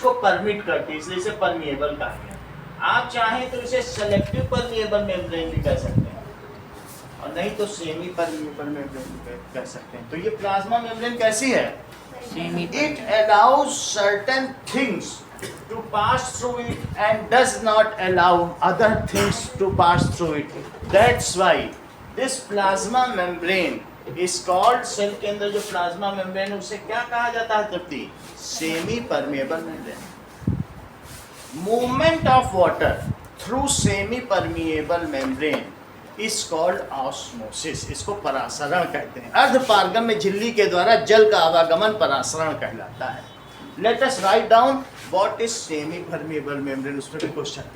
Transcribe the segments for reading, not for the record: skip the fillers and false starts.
को परमिट करती है, इसलिए इसे परमिएबल कहा गया। आप चाहें तो इसे सेलेक्टिव परमिएबल मेम्ब्रेन भी कह सकते हैं और नहीं तो सेमी परमिएबल मेम्ब्रेन भी कह सकते हैं। तो ये प्लाज्मा मेम्ब्रेन कैसी है? It allows certain things to pass through it and does not allow other things to pass through it. That's why this plasma membrane is called, cell के अंदर जो प्लाज्मा मेम्ब्रेन उसे क्या कहा जाता है Tripti? Semi permeable membrane. Movement of water through semi permeable membrane is called osmosis. इसको परासरण कहते हैं। अर्धपारगम में झिल्ली के द्वारा जल का आवागमन परासरण कहलाता है। Let us write down what is semi permeable membrane. उसमें भी क्वेश्चन है।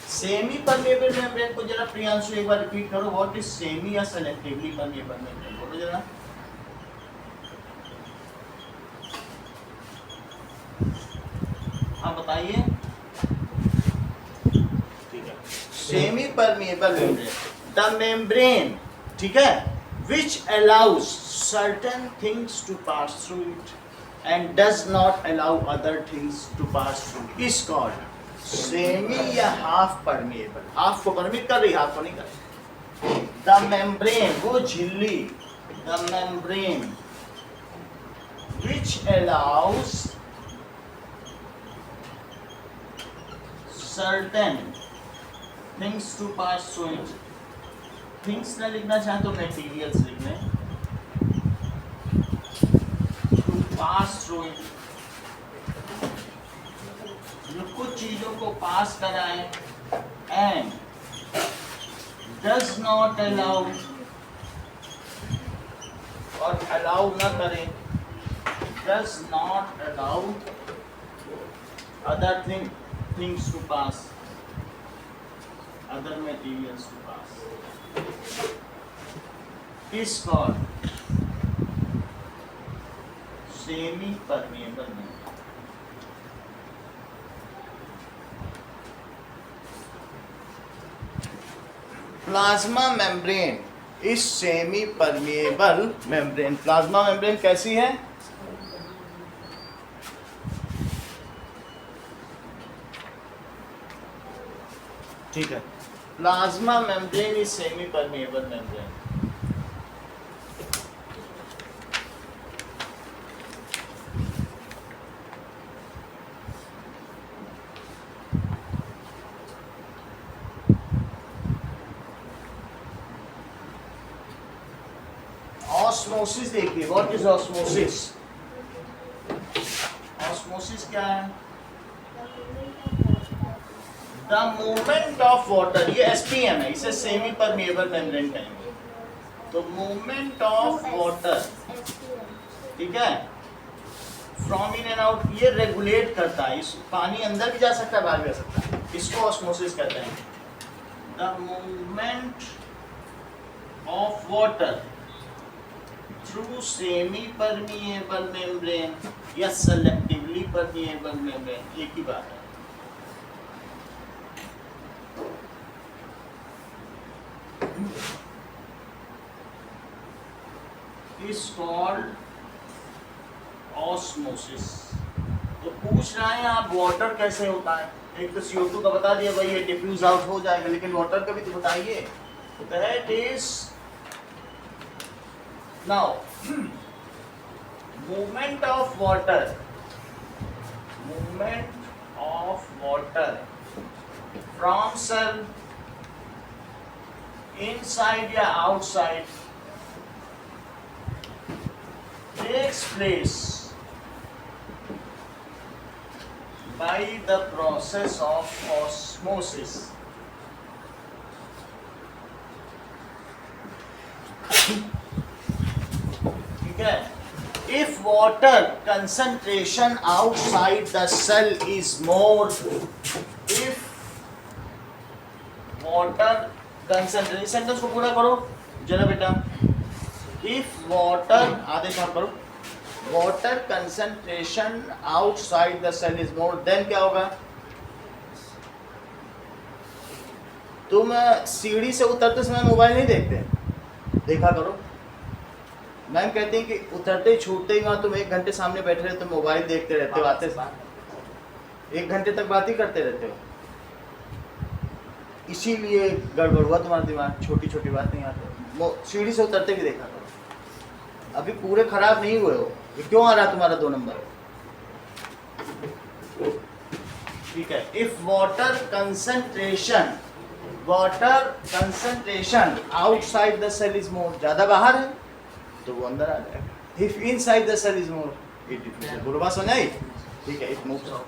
सेमी परमिएबल मेम्ब्रेन को जरा प्रियांशु एक बार रिपीट करो। व्हाट इज सेमी या सेलेक्टिवली परमिएबल मेम्ब्रेन, बोलो जरा। हाँ बताइए। ठीक है, semi permeable membrane, the membrane, ठीक है, which allows certain things to pass through it and does not allow other things to pass through is called semi या half permeable। half को परमिट कर रही, half को नहीं कर रही। the membrane, वो झिल्ली, the membrane which allows certain things to pass through it। Things ना लिखना चाहें तो मटेरियल्स लिख लें। टू पास थ्रू इट, जो कुछ चीजों को पास कराएं। एंड डज नॉट अलाउ, और अलाउ ना करें, does not allow other things to pass, other materials to pass is called semi permeable membrane। Plasma membrane is semi permeable membrane. Plasma membrane कैसी है? ठीक है, plasma membrane is semi permeable membrane. Osmosis देखिए, what is osmosis? Osmosis क्या है? The movement of water, ये SPM है, इसे सेमी परमिएबल मेम्ब्रेन कहेंगे। तो मूवमेंट ऑफ वाटर, ठीक है, फ्रॉम इन एंड आउट, ये रेगुलेट करता है। इस पानी अंदर भी जा सकता है, बाहर भी जा सकता है, इसको ऑस्मोसिस कहते हैं। The movement of water through semi permeable membrane या सेलेक्टिवली परमिएबल मेम्ब्रेन, एक ही बात है। is called osmosis। तो पूछ रहे हैं आप वाटर कैसे होता है? एक तो CO2 का बता दिया भाई, ये डिफ्यूज आउट हो जाएगा, लेकिन वाटर का भी तो बताइए। That is now movement of water, movement of water from cell inside या outside takes place by the process of osmosis। ठीक है, if water concentration outside the cell is more, if water concentration, sentence को पूरा करो जरा बेटा। If water, आधे काम करो, water concentration outside the cell is more, then क्या होगा? तुम सीढ़ी से उतरते समय मोबाइल नहीं देखते, देखा करो। मैम कहती हैं कि उतरते छूटते ही वहाँ तुम 1 घंटे सामने बैठे रहते, तो मोबाइल देखते रहते हो, आते साथ 1 घंटे तक बात ही करते रहते हो, इसीलिए गड़बड़ हुआ तुम्हारा दिमाग, छोटी छोटी बात नहीं आती। वो सीढ़ी से उतरते भी देखा करो, अभी पूरे खराब नहीं हुए हो, ये क्यों आ रहा तुम्हारा 2 नंबर? ठीक है, if water concentration outside the cell is more, ज्यादा बाहर है तो वो अंदर आ जाएगा। If inside the cell is more it diffuse. बोलो बात समझ आई? ठीक है, इट मूव्स आउट।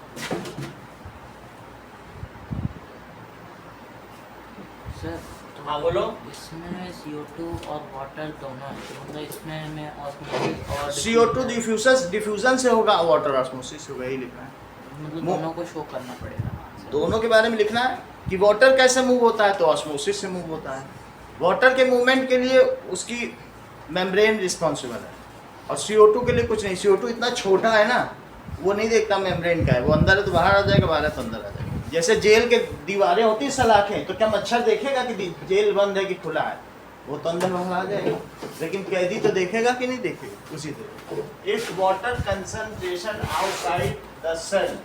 सर हाँ बोलो। इसमें CO2 और वाटर दोनों है, तो मतलब इसमें मैं ऑस्मोसिस और CO2 डिफ्यूजन से होगा, वाटर ऑस्मोसिस होगा, यही लिखना है। मतलब दोनों को शो करना पड़ेगा। दोनों के बारे में लिखना है कि वाटर कैसे मूव होता है, तो ऑस्मोसिस से मूव होता है। वाटर के मूवमेंट के लिए उसकी मेम्ब्रेन रिस्पॉन्सिबल है, और CO2 के लिए कुछ नहीं। CO2 इतना छोटा है ना, वो नहीं देखता मेम्ब्रेन का है, वो अंदर है तो बाहर आ जाएगा, बाहर है तो अंदर आ जाएगा। जैसे जेल के दीवारें होती है सलाखें, तो क्या मच्छर देखेगा कि जेल बंद है कि खुला है? वो तो अंदर बाहर आ जाएगा, लेकिन कैदी तो देखेगा कि नहीं देखेगा। उसी तरह if water concentration outside the cell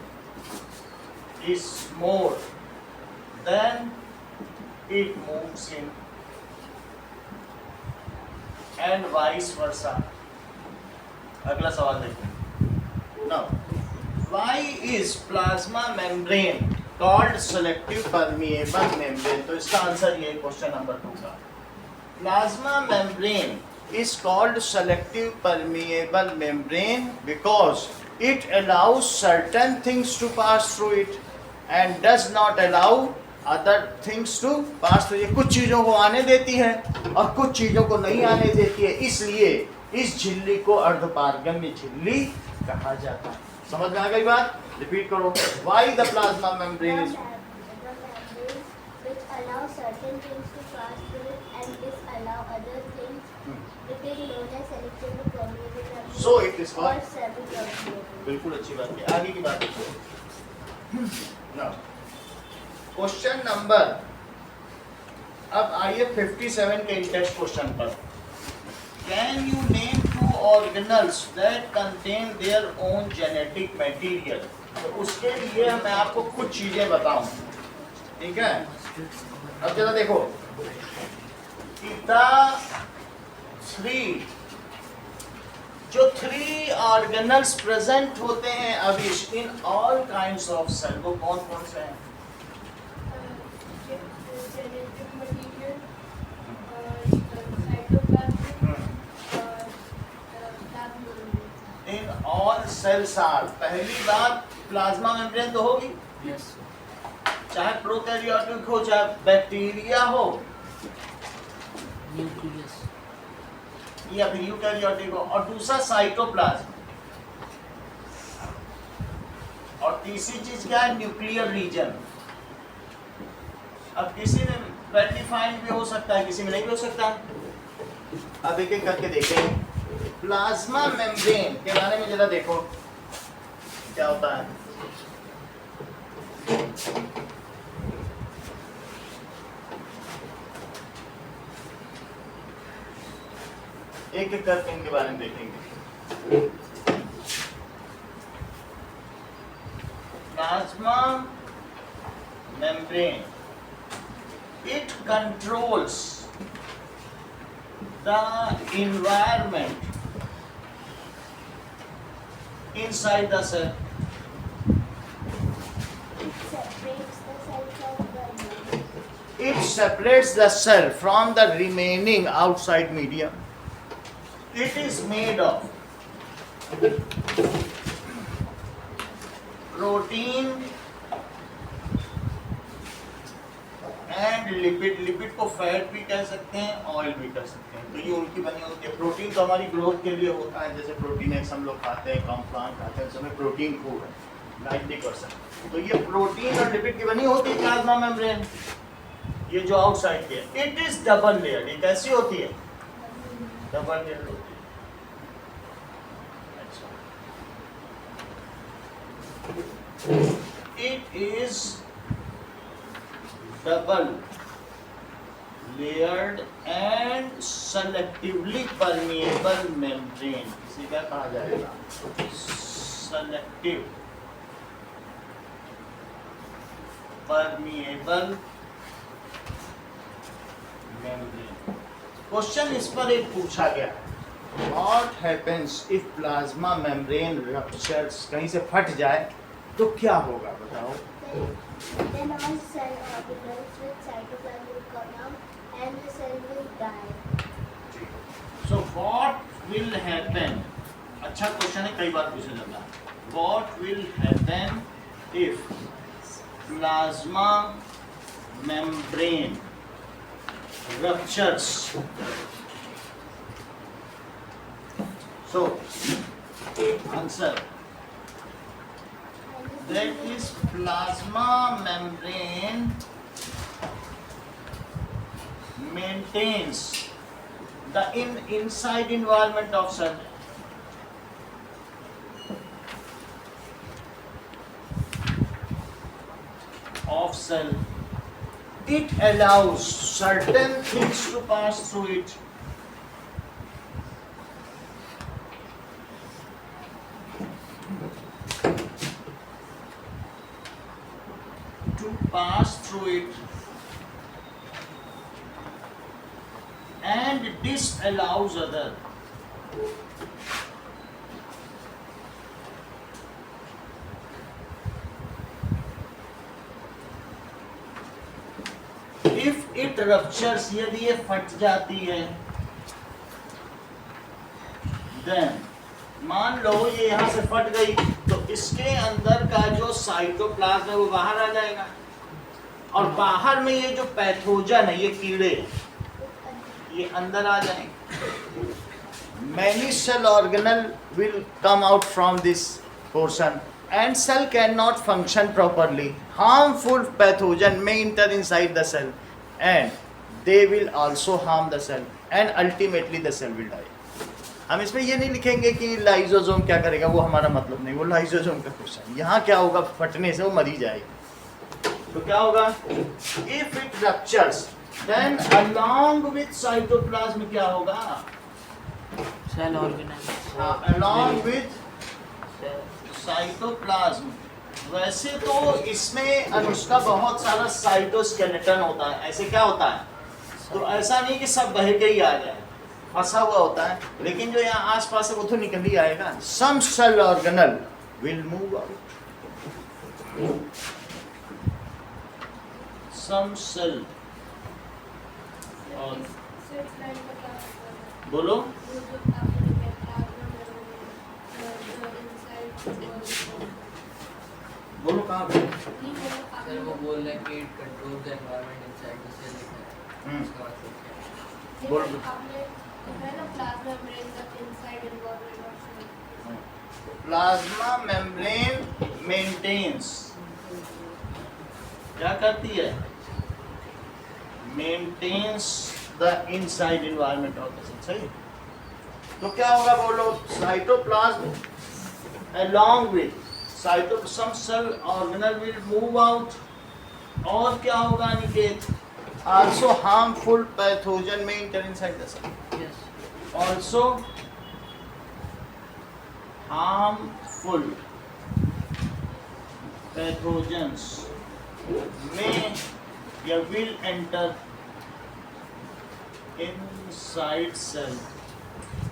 is more, then it moves in, and vice versa. अगला सवाल देखते। Now, why is plasma membrane called selective permeable membrane? तो इसका आंसर ये क्वेश्चन नंबर 2 का। Plasma membrane is called selective permeable membrane because it allows certain things to pass through it and does not allow other things to pass through। ये कुछ चीजों को आने देती है और कुछ चीजों को नहीं आने देती है, इसलिए इस झिल्ली को अर्धपारगम्य झिल्ली कहा जाता है। समझ में आ गई बात? रिपीट करो। Why the plasma membrane is which allow certain things to pass through it and disallow other things, it is known as selectively permeable membrane, so it is or called। semi-permeable। बिल्कुल अच्छी बात है, आगे की बात है। Question number, अब आइए 57 के टेस्ट क्वेश्चन पर। Can you name 2 organelles that contain there own genetic material? तो उसके लिए मैं आपको कुछ चीजें बताऊं, ठीक है? अब जरा देखो, जो 3 ऑर्गेनल्स प्रेजेंट होते हैं अभी in all kinds of cell, वो कौन कौन से हैं? genetic material, cytoplasm, plasmid। In all cells are, पहली बात प्लाज्मा मेम्ब्रेन तो होगी, यस चाहे प्रोकैरियोटिक हो चाहे बैक्टीरिया हो न्यूक्लियस या फिर यूकैरियोटिक हो, और दूसरा साइटोप्लाज्म, और तीसरी चीज क्या है? Nuclear region. अब किसी में वेल डिफाइंड भी हो सकता है, किसी में नहीं भी हो सकता। अब एक एक करके देखें। प्लाज्मा मेम्ब्रेन के बारे में जरा देखो क्या होता है। एक एक करके इनके बारे में देखेंगे। Plasma membrane, it controls the environment inside the cell. It separates the cell from It separates the cell from the the remaining outside medium. It is made of protein and lipid. Lipid को fat भी कह सकते हैं, oil भी कह सकते हैं। तो ये उनकी बनी होती है। प्रोटीन तो हमारी ग्रोथ के लिए होता है, जैसे प्रोटीन एक्स हम लोग खाते हैं, कॉम्प्लान खाते हैं, उसमें प्रोटीन फूड है 90%। तो ये प्रोटीन और लिपिड की बनी होती है प्लाज्मा मेम्ब्रेन, ये जो आउटसाइड की है। It is double layer. ये कैसी होती है? डबल लेयर होती है। अच्छा, it is double layered and selectively permeable membrane। इसे क्या कहा जाएगा? Selective permeable membrane। क्वेश्चन इस पर एक पूछा गया, What happens if plasma membrane ruptures? कहीं से फट जाए तो क्या होगा बताओ? Then all cell orbitals with cytoplasm will come out and the cell will die. So what will happen? अच्छा क्वेश्चन है, कई बार पूछा जाता है। What will happen if plasma membrane ruptures? So answer, that is plasma membrane maintains the inside environment of cell. It allows certain things to pass through it. And disallows other. If it ruptures, यदि ये फट जाती है, then मान लो ये यहाँ से फट गई तो इसके अंदर का जो साइटोप्लाज्म है वो बाहर आ जाएगा, और बाहर में ये जो पैथोजन है, ये कीड़े, ये अंदर आ जाएंगे। Many cell organelle will come out from this portion and cell cannot function properly. Harmful pathogen may enter inside the cell and they will also harm the cell and ultimately the cell will die. हम इसमें ये नहीं लिखेंगे कि lysosome क्या करेगा, वो हमारा मतलब नहीं, वो लाइजोसोम का क्वेश्चन। यहाँ क्या होगा, फटने से वो मरी जाएगी। तो क्या होगा, if it ruptures then along with cytoplasm क्या होगा, cell organize along with cytoplasm. वैसे तो इसमें अनुष्का बहुत सारा साइटोस्केलेटन होता है, ऐसे क्या होता है, तो ऐसा नहीं कि सब बह के ही आ जाए, फंसा हुआ होता है, लेकिन जो यहाँ आसपास है वो तो निकल ही आएगा। Some cell organelle will move out. Some cell और बोलो बोलो कहाँ पे? सर वो बोल रहे हैं कि it controls the environment inside the cell लिखा है, इसका मतलब क्या है? बोल प्लाज्मा मेम्ब्रेन मेंटेन्स, क्या करती है, maintains the inside environment of the cell. सही, तो क्या होगा बोलो, cytoplasm along with some cell organelle will move out, और क्या होगा Niket, also harmful pathogen may enter inside the cell. Yes. Also harmful pathogens may या will enter inside cell.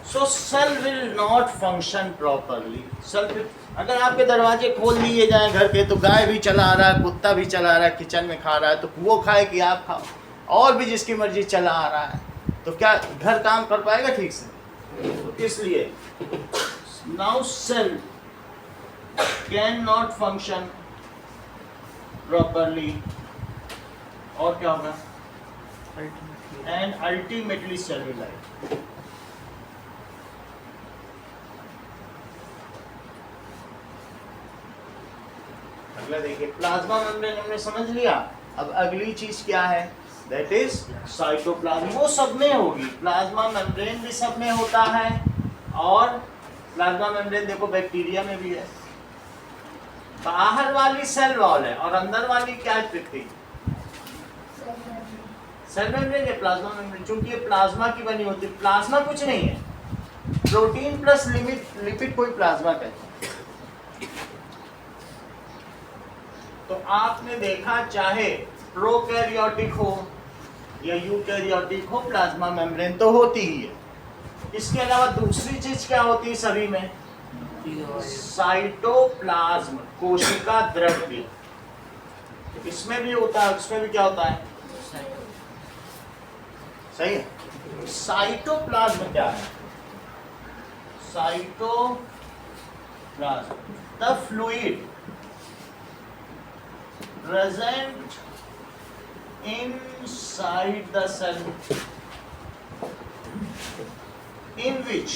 So cell will not function properly. Cell will, अगर आपके दरवाजे खोल दिए जाएं घर के, तो गाय भी चला आ रहा है, कुत्ता भी चला आ रहा है, किचन में खा रहा है, तो वो खाए कि आप खाओ, और भी जिसकी मर्जी चला आ रहा है, तो क्या घर काम कर पाएगा ठीक से? तो इसलिए now cell cannot function properly, और क्या होगा, and ultimately cell will die. अगला देखिए, प्लाज्मा मेम्ब्रेन हमने समझ लिया। अब अगली चीज क्या है, दैट इज साइटोप्लाज्म। वो सब में होगी, प्लाज्मा मेम्ब्रेन भी सब में होता है, और प्लाज्मा मेम्ब्रेन देखो बैक्टीरिया में भी है। बाहर वाली सेल वॉल है और अंदर वाली क्या दिखती, सेल मेम्ब्रेन है, प्लाज्मा मेम्ब्रेन। चूंकि ये प्लाज्मा की बनी होती है, प्लाज्मा कुछ नहीं है, प्रोटीन प्लस लिपिड कोई प्लाज्मा कहते हैं। तो आपने देखा चाहे प्रोकैरियोटिक हो या यूकैरियोटिक हो, प्लाज्मा मेम्ब्रेन तो होती ही है। इसके अलावा दूसरी चीज क्या होती है सभी में? साइटोप्लाज्म, कोशिका द्रव्य। इसमें भी होता है, इसमें भी क्या होता है? सही है। साइटोप्लाज्म क्या है? Cytoplasm, the fluid present inside the cell in which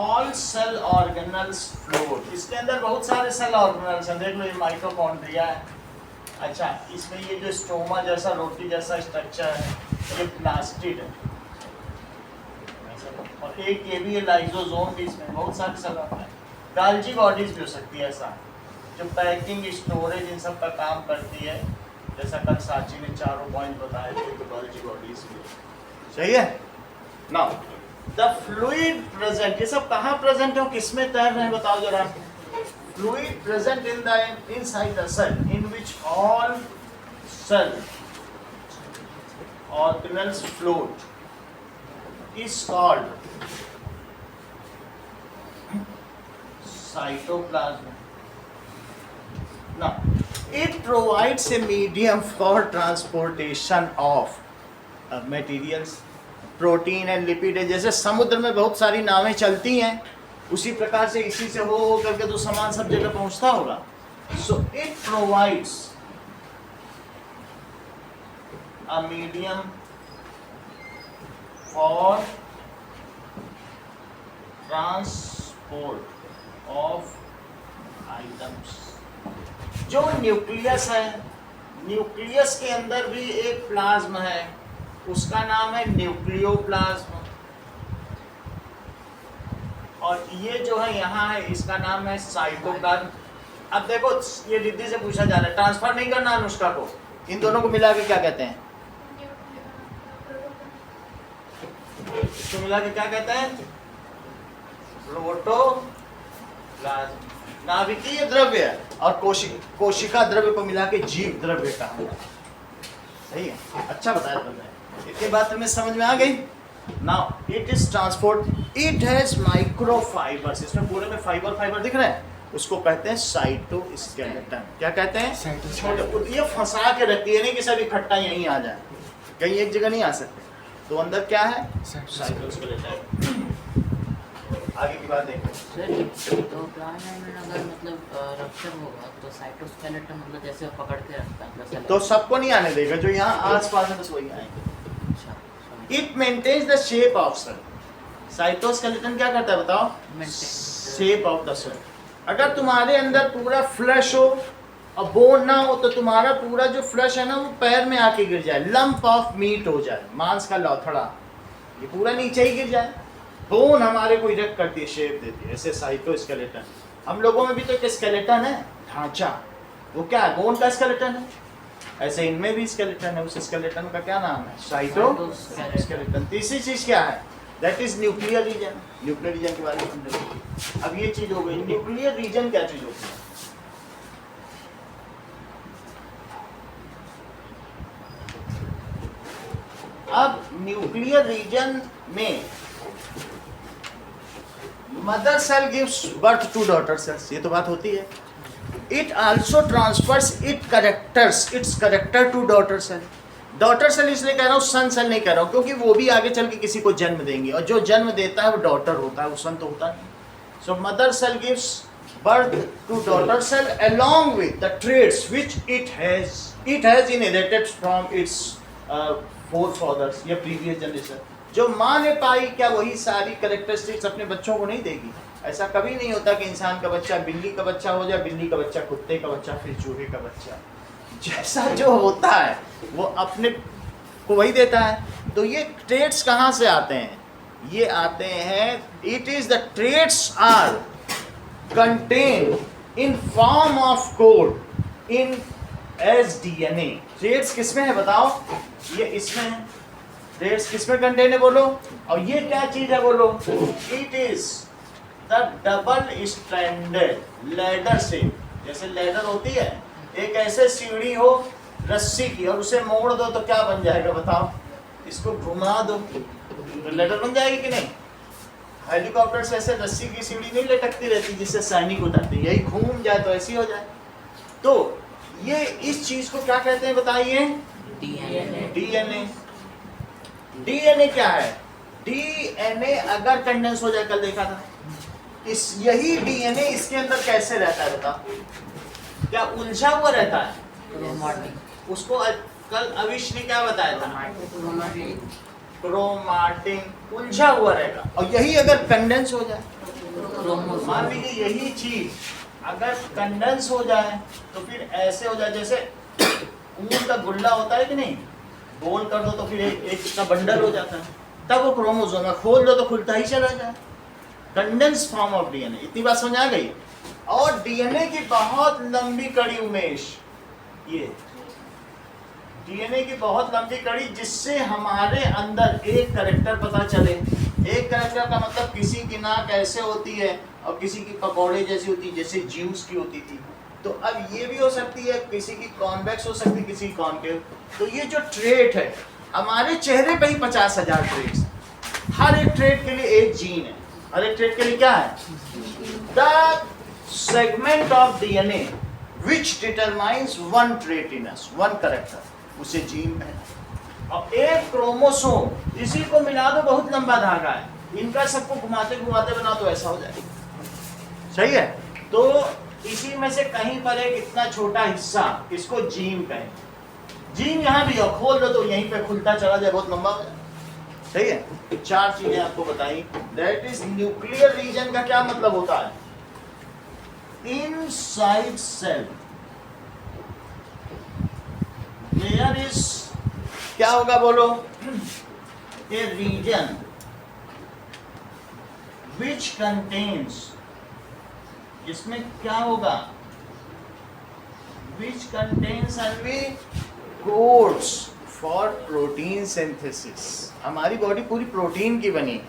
all cell organelles float। इसके अंदर बहुत सारे सेल ऑर्गेनल्स हैं। देख लो, ये माइटोकॉन्ड्रिया है। अच्छा, इसमें ये जो स्टोमा जैसा रोटी जैसा स्ट्रक्चर है, ये प्लास्टिड है। और एक ये भी है लाइसोसोम भी, इसमें बहुत सारे सेल होते हैं। गाल्जी बॉडीज भी हो सकती है ऐसा, जो पैकिंग स्टोरेज इन सब का काम करती है। जैसा कल साची ने चारों पॉइंट बताए थे, तो गाल्जी बॉडीज भी सही है। नाउ द फ्लूइड प्रेजेंट, ये सब कहाँ प्रेजेंट है, किसमें तैर रहे हैं बताओ जरा। Fluid present in the inside the cell in which all cell organelles float is called cytoplasm. Now, it provides a medium for transportation of materials, protein and lipid। जैसे समुद्र में बहुत सारी नावें चलती हैं, उसी प्रकार से इसी से हो करके तो सामान सब जगह पहुंचता होगा। So it provides a medium for transport of items। जो न्यूक्लियस है, न्यूक्लियस के अंदर भी एक प्लाज्म है, उसका नाम है न्यूक्लियोप्लाज्म। और ये जो है यहाँ है, इसका नाम है साइटोप्लाज्म। अब देखो, ये रिद्धि से पूछा जा रहा है, ट्रांसफर नहीं करना अनुष्का को, इन दोनों को मिला के क्या कहते हैं? इसको मिला के क्या कहते हैं? प्रोटोप्लाज्म। नाभिकीय द्रव्य और कोशिका द्रव्य को मिला के जीव द्रव्य कहा। सही है, अच्छा बताया तुमने। इतनी बात तुम्हें समझ में आ गई। Now it is transport, it has microfibres. इसमें पूरे में फाइबर दिख रहे हैं, उसको कहते हैं साइटोस्केलेटन। क्या कहते हैं? छोटे। ये फंसा के रखती है, नहीं कि सब इकट्ठा यहीं आ जाए, कहीं एक जगह नहीं आ सकते। तो अंदर क्या है? साइटोस्केलेटन। आगे की बात देखो। तो प्लाज्मा में अगर मतलब रप्चर होगा तो साइटोस्केलेटन मतलब जैसे पकड़ के रखता है, तो सबको नहीं आने देगा, जो यहाँ आस-पास है बस वही आएंगे। अच्छा, it maintains the shape of cell. Cytoskeleton क्या करता है बताओ? Shape of the cell. अगर तुम्हारे अंदर पूरा फ्लैश हो और बोन ना हो, तो तुम्हारा पूरा जो फ्लैश है ना, वो पैर में आके गिर जाए, लंप ऑफ मीट हो जाए, मांस का लौथड़ा, ये पूरा नीचे ही गिर जाए। बोन हमारे को इरेक्ट करती है, शेप देती है, ऐसे साइटोस्केलेटन। हम लोगों में भी तो एक स्केलेटन है, ढांचा, वो क्या है? बोन का स्केलेटन है। ऐसे इनमें भी स्केलेटन है, उस स्केलेटन का क्या नाम है? साइटोस्केलेटन। तीसरी चीज क्या है? That is nuclear region. Nuclear region के बारे में समझो। अब ये चीज हो गई, न्यूक्लियर रीजन क्या चीज होती है? अब न्यूक्लियर रीजन में mother cell gives birth to daughter cells, ये तो बात होती है। It also transfers its character to daughter cell. Daughter cell इसलिए कह रहा हूँ, सन सेल नहीं कह रहा हूँ, क्योंकि वो भी आगे चल के किसी को जन्म देंगे, और जो जन्म देता है वो डॉटर होता है, वो सन तो होता नहीं। So mother cell gives birth to daughter cell along with the traits which it has inherited from its forefathers या previous generation। जो माँ ने पाई, क्या वही सारी कैरेक्टरिस्टिक्स अपने बच्चों को नहीं देगी? ऐसा कभी नहीं होता कि इंसान का बच्चा बिल्ली का बच्चा हो जाए, बिल्ली का बच्चा कुत्ते का बच्चा, फिर चूहे का बच्चा। जैसा जो होता है वो अपने को वही देता है। तो ये ट्रेट्स कहाँ से आते हैं? ये आते हैं, it is the traits are contained in form of code in as DNA। Traits किसमें है बताओ? ये इसमें है। ट्रेट्स किसमें कंटेन है बोलो? और ये क्या चीज है बोलो? It is the double stranded ladder shape. जैसे लैडर होती है, एक ऐसे सीढ़ी हो रस्सी की और उसे मोड़ दो तो क्या बन जाएगा बताओ? इसको घुमा दो तो लेटर बन जाएगी कि नहीं? हेलीकॉप्टर से ऐसे रस्सी की सीढ़ी नहीं लटकती रहती जिससे सैनिक उतरते, यही घूम जाए तो ऐसी हो जाए। तो ये इस चीज को क्या कहते हैं बताइए? डीएनए। डीएनए क्या है? डीएनए अगर कंडेंस हो जाए, कल देखा था, इस यही डीएनए इसके अंदर कैसे रहता है बताओ? क्या उलझा हुआ रहता है? उसको कल अविश ने क्या बताया था? क्रोमाटिन उलझा हुआ रहेगा। और यही अगर कंडेंस हो जाए, मान लीजिए यही चीज अगर कंडेंस हो जाए तो फिर ऐसे हो जाए जैसे ऊन का गुल्ला होता है कि नहीं, गोल कर दो तो फिर एक का बंडल हो जाता है, तब वो क्रोमोसोम है, खोल दो तो खुलता ही चला जाए। Condense form of DNA. इतनी बात समझ आ गई? और डीएनए की बहुत लंबी कड़ी उमेश, ये डीएनए की बहुत लंबी कड़ी, जिससे हमारे अंदर एक कैरेक्टर पता चले। एक कैरेक्टर का मतलब किसी की नाक ऐसे होती है और किसी की पकौड़े जैसी होती है, जैसे ज्यूस की होती थी। तो अब ये भी हो सकती है, किसी की कॉन्वेक्स हो सकती है, किसी की कॉन्केव। तो ये जो ट्रेट है, हमारे चेहरे पे ही 50,000 ट्रेट्स, हर एक ट्रेट के लिए एक जीन है। हर एक ट्रेट के लिए क्या है? The segment of DNA which determines one trait in us, one character, उसे जीन है। और एक क्रोमोसोम, इसी को मिला दो, बहुत लंबा धागा है, इनका सबको घुमाते घुमाते बना तो ऐसा हो जाएगा। सही है? तो इसी में से कहीं पर एक इतना छोटा हिस्सा, इसको जीन कहें। जीन यहाँ भी हो, खोल दो तो यहीं पे खुलता चला जाए, बहुत लंबा हो जाए। सही है? 4 चीजें आपको बताई। दैट इज न्यूक्लियर रीजन का क्या मतलब होता है? इनसाइड सेल देयर इज, क्या होगा बोलो? ए रीजन विच कंटेन्स, इसमें क्या होगा? Which contains only codes for protein synthesis. हमारी बॉडी पूरी प्रोटीन की बनी है,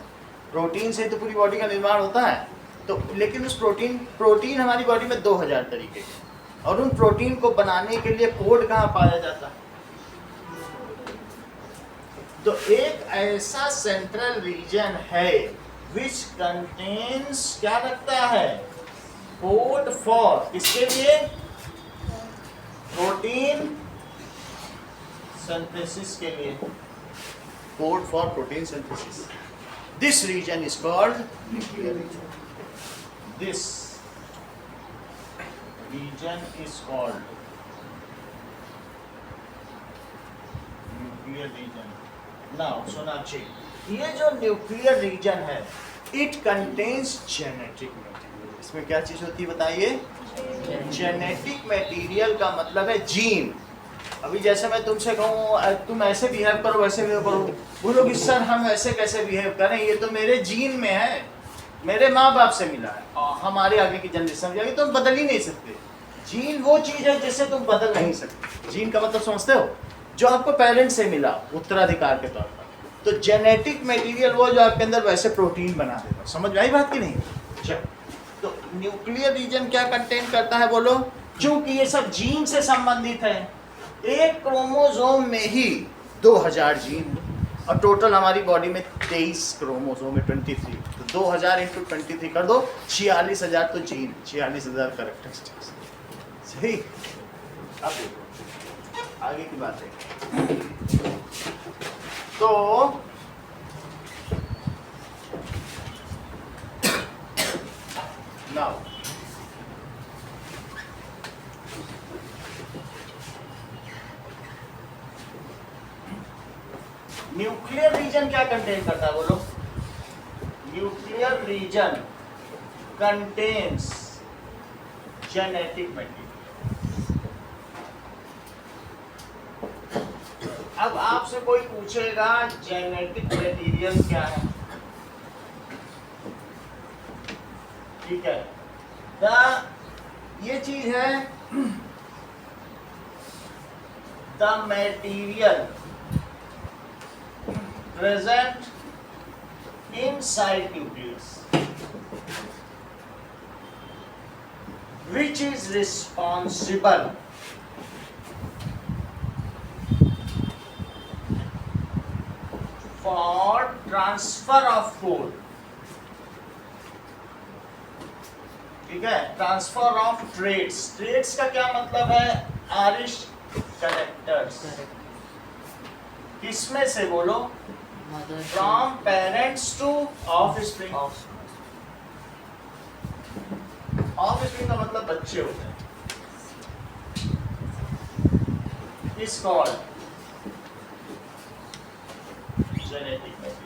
प्रोटीन से तो पूरी बॉडी का निर्माण होता है। तो लेकिन उस प्रोटीन हमारी बॉडी में 2000 तरीके के, और उन प्रोटीन को बनाने के लिए कोड कहाँ पाया जाता है? तो एक ऐसा सेंट्रल रीजन है विच कंटेन्स, क्या रखता है? कोड फॉर, किसके लिए? प्रोटीन सिंथेसिस के लिए, code for protein synthesis. This region is called nuclear region. This region is called nuclear region. Now Sonakshi, ये जो न्यूक्लियर रीजन है, इट कंटेन्स जेनेटिक मटेरियल। इसमें क्या चीज होती है बताइए? जेनेटिक मटेरियल का मतलब है जीन। अभी जैसे मैं तुमसे कहूँ तुम ऐसे बिहेव करो, वैसे बिहेव करो, बोलोगे सर हम ऐसे कैसे बिहेव करें, ये तो मेरे जीन में है, मेरे माँ बाप से मिला है, और हमारे आगे की जनरेशन जाएगी, तुम बदल ही नहीं सकते। जीन वो चीज है जिसे तुम बदल नहीं सकते। जीन का मतलब समझते हो? जो आपको पेरेंट से मिला उत्तराधिकार के तौर पर। तो जेनेटिक मटेरियल वो जो आपके अंदर वैसे प्रोटीन बना देगा। समझ में आई बात की नहीं? चलो, तो न्यूक्लियर रीजन क्या कंटेन करता है बोलो? क्योंकि ये सब जीन से संबंधित है। एक क्रोमोसोम में ही 2000 जीन, और टोटल हमारी बॉडी में 23 क्रोमोसोम है, 23। तो 2000 इंटू 23 कर दो, 46,000 तो जीन, 46,000 कैरेक्टरिस्टिक्स। सही? अब देखो आगे की बात है। तो नाउ न्यूक्लियर रीजन क्या कंटेन करता है बोलो? Nuclear region contains genetic material. अब आपसे कोई पूछेगा जेनेटिक मटेरियल क्या है? ठीक है, ये चीज है the material present inside nucleus। which is responsible for transfer of code. ठीक है, ट्रांसफर ऑफ ट्रेड्स. ट्रेड्स का क्या मतलब है? आरिश कैरेक्टर्स. किसमें से बोलो? Mother from parents to offspring. Offspring का मतलब बच्चे होते हैं. Is called genetic material.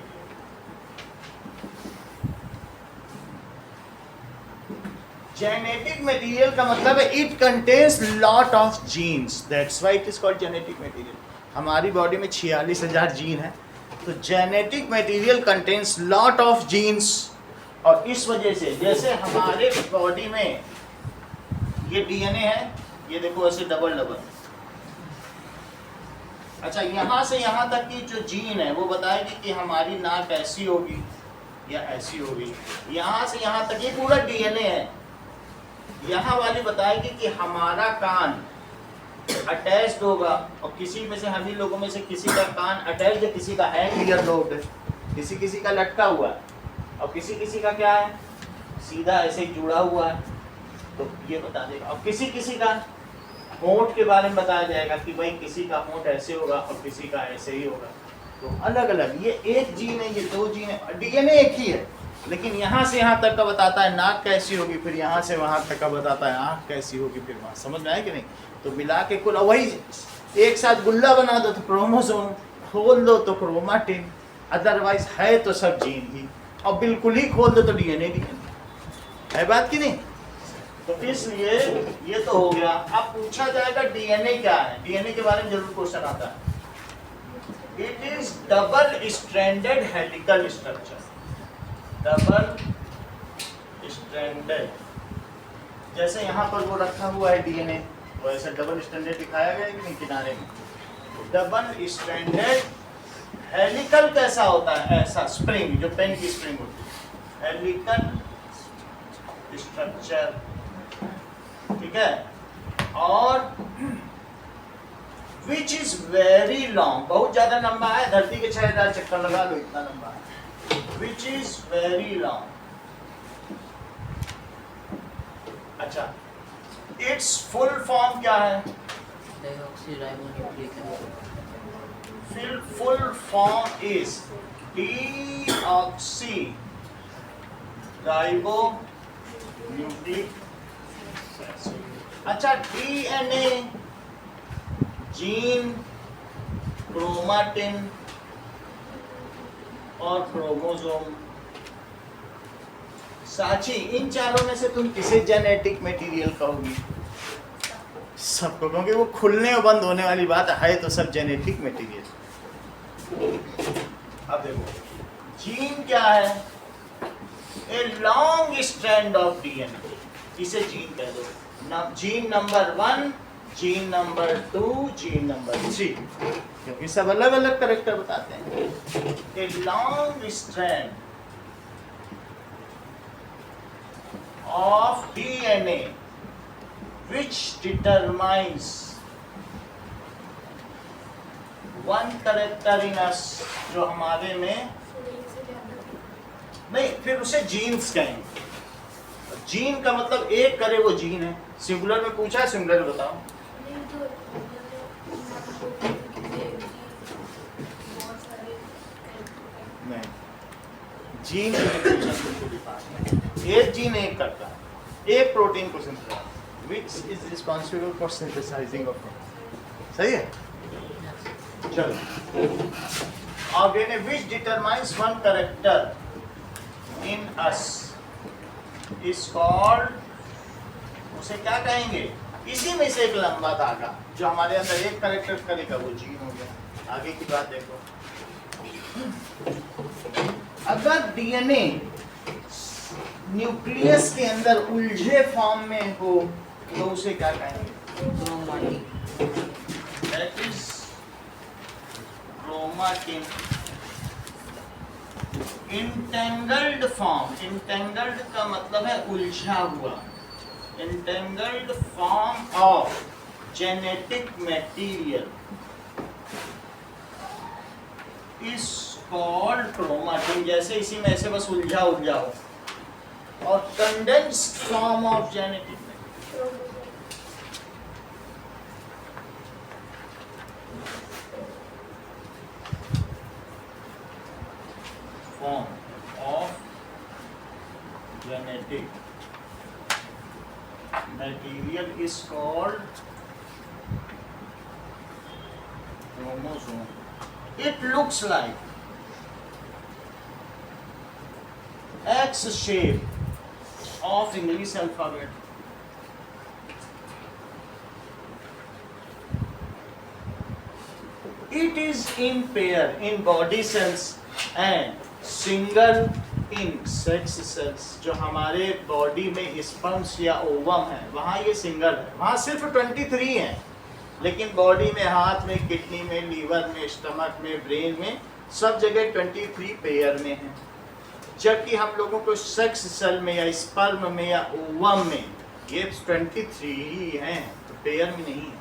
Genetic material का मतलब है it contains lot of genes. That's why it is called genetic material. हमारी बॉडी में 46,000 जीन है. तो genetic material contains lot of genes. और इस वजह से जैसे हमारे बॉडी में ये डीएनए है, ये देखो ऐसे डबल डबल. अच्छा, यहाँ से यहाँ तक की जो जीन है वो बताएगी कि हमारी नाक ऐसी होगी या ऐसी होगी. यहाँ से यहाँ तक ये पूरा डीएनए है. यहाँ वाली बताएगी कि हमारा कान अटैच्ड होगा, और किसी में से हम ही लोगों में से किसी का कान अटैच्ड है, किसी का हैंग ईयर लोड है, किसी का लटका हुआ है, और किसी का क्या है, सीधा ऐसे ही जुड़ा हुआ है. तो ये बता देगा. और किसी का होंठ के बारे में बताया जाएगा कि भाई किसी का होंठ ऐसे होगा और किसी का ऐसे ही होगा. तो अलग अलग, ये एक जीन है, ये दो जीन है, डीएनए एक ही है, लेकिन यहाँ से यहाँ तक का बताता है नाक कैसी होगी, फिर यहाँ से वहाँ तक का बताता है आँख कैसी होगी, फिर वहाँ. समझ में आए कि नहीं? तो मिला के कुल वही एक साथ गुल्ला बना दो तो क्रोमोसोम, खोल दो तो क्रोमाटिन, अदरवाइज है तो सब जीन ही, और बिल्कुल ही खोल दो तो डीएनए है. बात की नहीं? तो इसलिए ये तो हो गया. अब पूछा जाएगा डीएनए क्या है. डीएनए के बारे में जरूर क्वेश्चन आता है. It is double stranded helical structure. Double stranded, जैसे यहाँ पर वो रखा हुआ है डीएनए, वो ऐसा डबल स्ट्रैंडेड दिखाया गया है कि नहीं किनारे में. डबल स्ट्रैंडेड हेलिकल कैसा होता है? ऐसा स्प्रिंग, जो पेन की स्प्रिंग होती है, हेलिकल स्ट्रक्चर. ठीक है. और विच इज वेरी लॉन्ग, बहुत ज्यादा लंबा है, धरती के 6,000 चक्कर लगा लो, इतना लंबा है. Which is very long. अच्छा, इट्स फुल फॉर्म क्या है? Full form is deoxy ribo nucleic. अच्छा, डीएनए, जीन, क्रोमाटिन और क्रोमोसोम. साची, इन चारों में से तुम किसे जेनेटिक मटेरियल कहोगी? सबको, क्योंकि वो खुलने और बंद होने वाली बात है तो सब जेनेटिक मटेरियल. अब देखो, जीन क्या है? A long strand of DNA, इसे जीन कह दो. Gene number 1, gene number 2, gene number 3, क्योंकि सब अलग अलग कैरेक्टर बताते हैं. A long strand of DNA which determines one character in us, जो हमारे में नहीं, फिर उसे जीन्स कहेंगे. जीन का मतलब एक करे वो जीन है. सिंगुलर में पूछा है, सिंगुलर में बताओ. नहीं, जीन एक जीन एक करता है, एक प्रोटीन को synthesise, which is responsible for synthesizing of protein. सही है? चलो, ऑर्गेने which determines one character in us is called, उसे क्या कहेंगे? इसी में से एक लंबा धागा जो हमारे अंदर एक कैरेक्टर करेगा वो जीन हो गया. आगे की बात देखो. अगर डीएनए न्यूक्लियस के अंदर उलझे फॉर्म में हो तो उसे क्या कहेंगे? That is chromatin. Entangled form, entangled का मतलब है उलझा हुआ. entangled form of genetic material is called chromatin. जैसे इसी में ऐसे बस उलझा हो, और condensed form of genetic material form of genetic material is called chromosome. It looks like X shape of English alphabet. It is in pair in body cells and single in sex cells. जो हमारे body में sperms या ovum है वहाँ ये single है, वहाँ सिर्फ 23 हैं, लेकिन बॉडी में, हाथ में, किडनी में, लीवर में, स्टमक में, ब्रेन में, सब जगह 23 पेयर में है। जबकि हम लोगों को सेक्स सेल में या स्पर्म में या ओवम में ये 23 ही हैं, तो पेयर में नहीं है,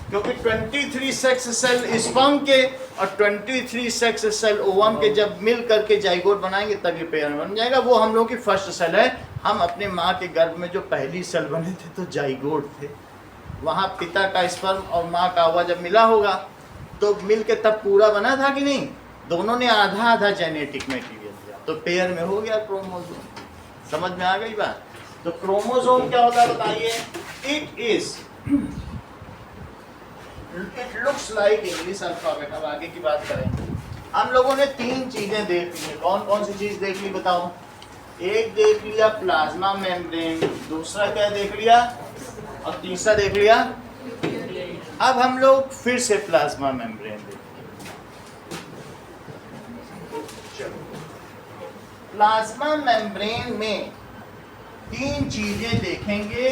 क्योंकि 23 सेक्स सेल स्पर्म के और 23 सेक्स सेल ओवम के जब मिल करके जाइगोट बनाएंगे तब ये पेयर में बन जाएगा। वो हम लोगों की फर्स्ट सेल है। हम अपने माँ के गर्भ में जो पहली सेल बने थे तो जाइगोट थे, वहाँ पिता का स्पर्म और माँ का ओवा जब मिला होगा तो मिल के तब पूरा बना था कि नहीं? दोनों ने आधा आधा जेनेटिक मटेरियल दिया, तो पेयर में हो गया क्रोमोसोम। समझ में आ गई बात? तो क्रोमोसोम क्या होता है बताइए? It looks like English alphabet. अब आगे की बात करें। हम लोगों ने 3 चीजें देख ली। कौन कौन सी चीज देख ली बताओ? एक देख लिया प्लाज्मा मेम्ब्रेन, दूसरा क्या देख लिया, और तीसरा देख लिया। अब हम लोग फिर से प्लाज्मा मेम्ब्रेन देखेंगे। प्लाज्मा मेम्ब्रेन में 3 चीजें देखेंगे: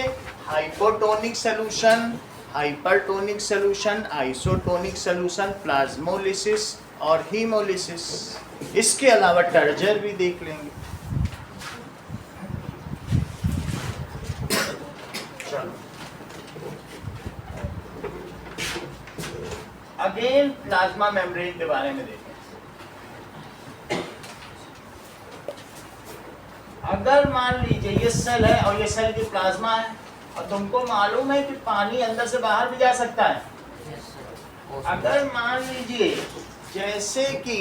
hypotonic solution, hypertonic solution, isotonic solution, plasmolysis और हीमोलिसिस। इसके अलावा टर्जर भी देख लेंगे। चलो अगेन प्लाज्मा मेम्ब्रेन के बारे में देखें। अगर मान लीजिए ये सेल है और ये सेल की प्लाज्मा है, और तुमको मालूम है कि पानी अंदर से बाहर भी जा सकता है। अगर मान लीजिए जैसे कि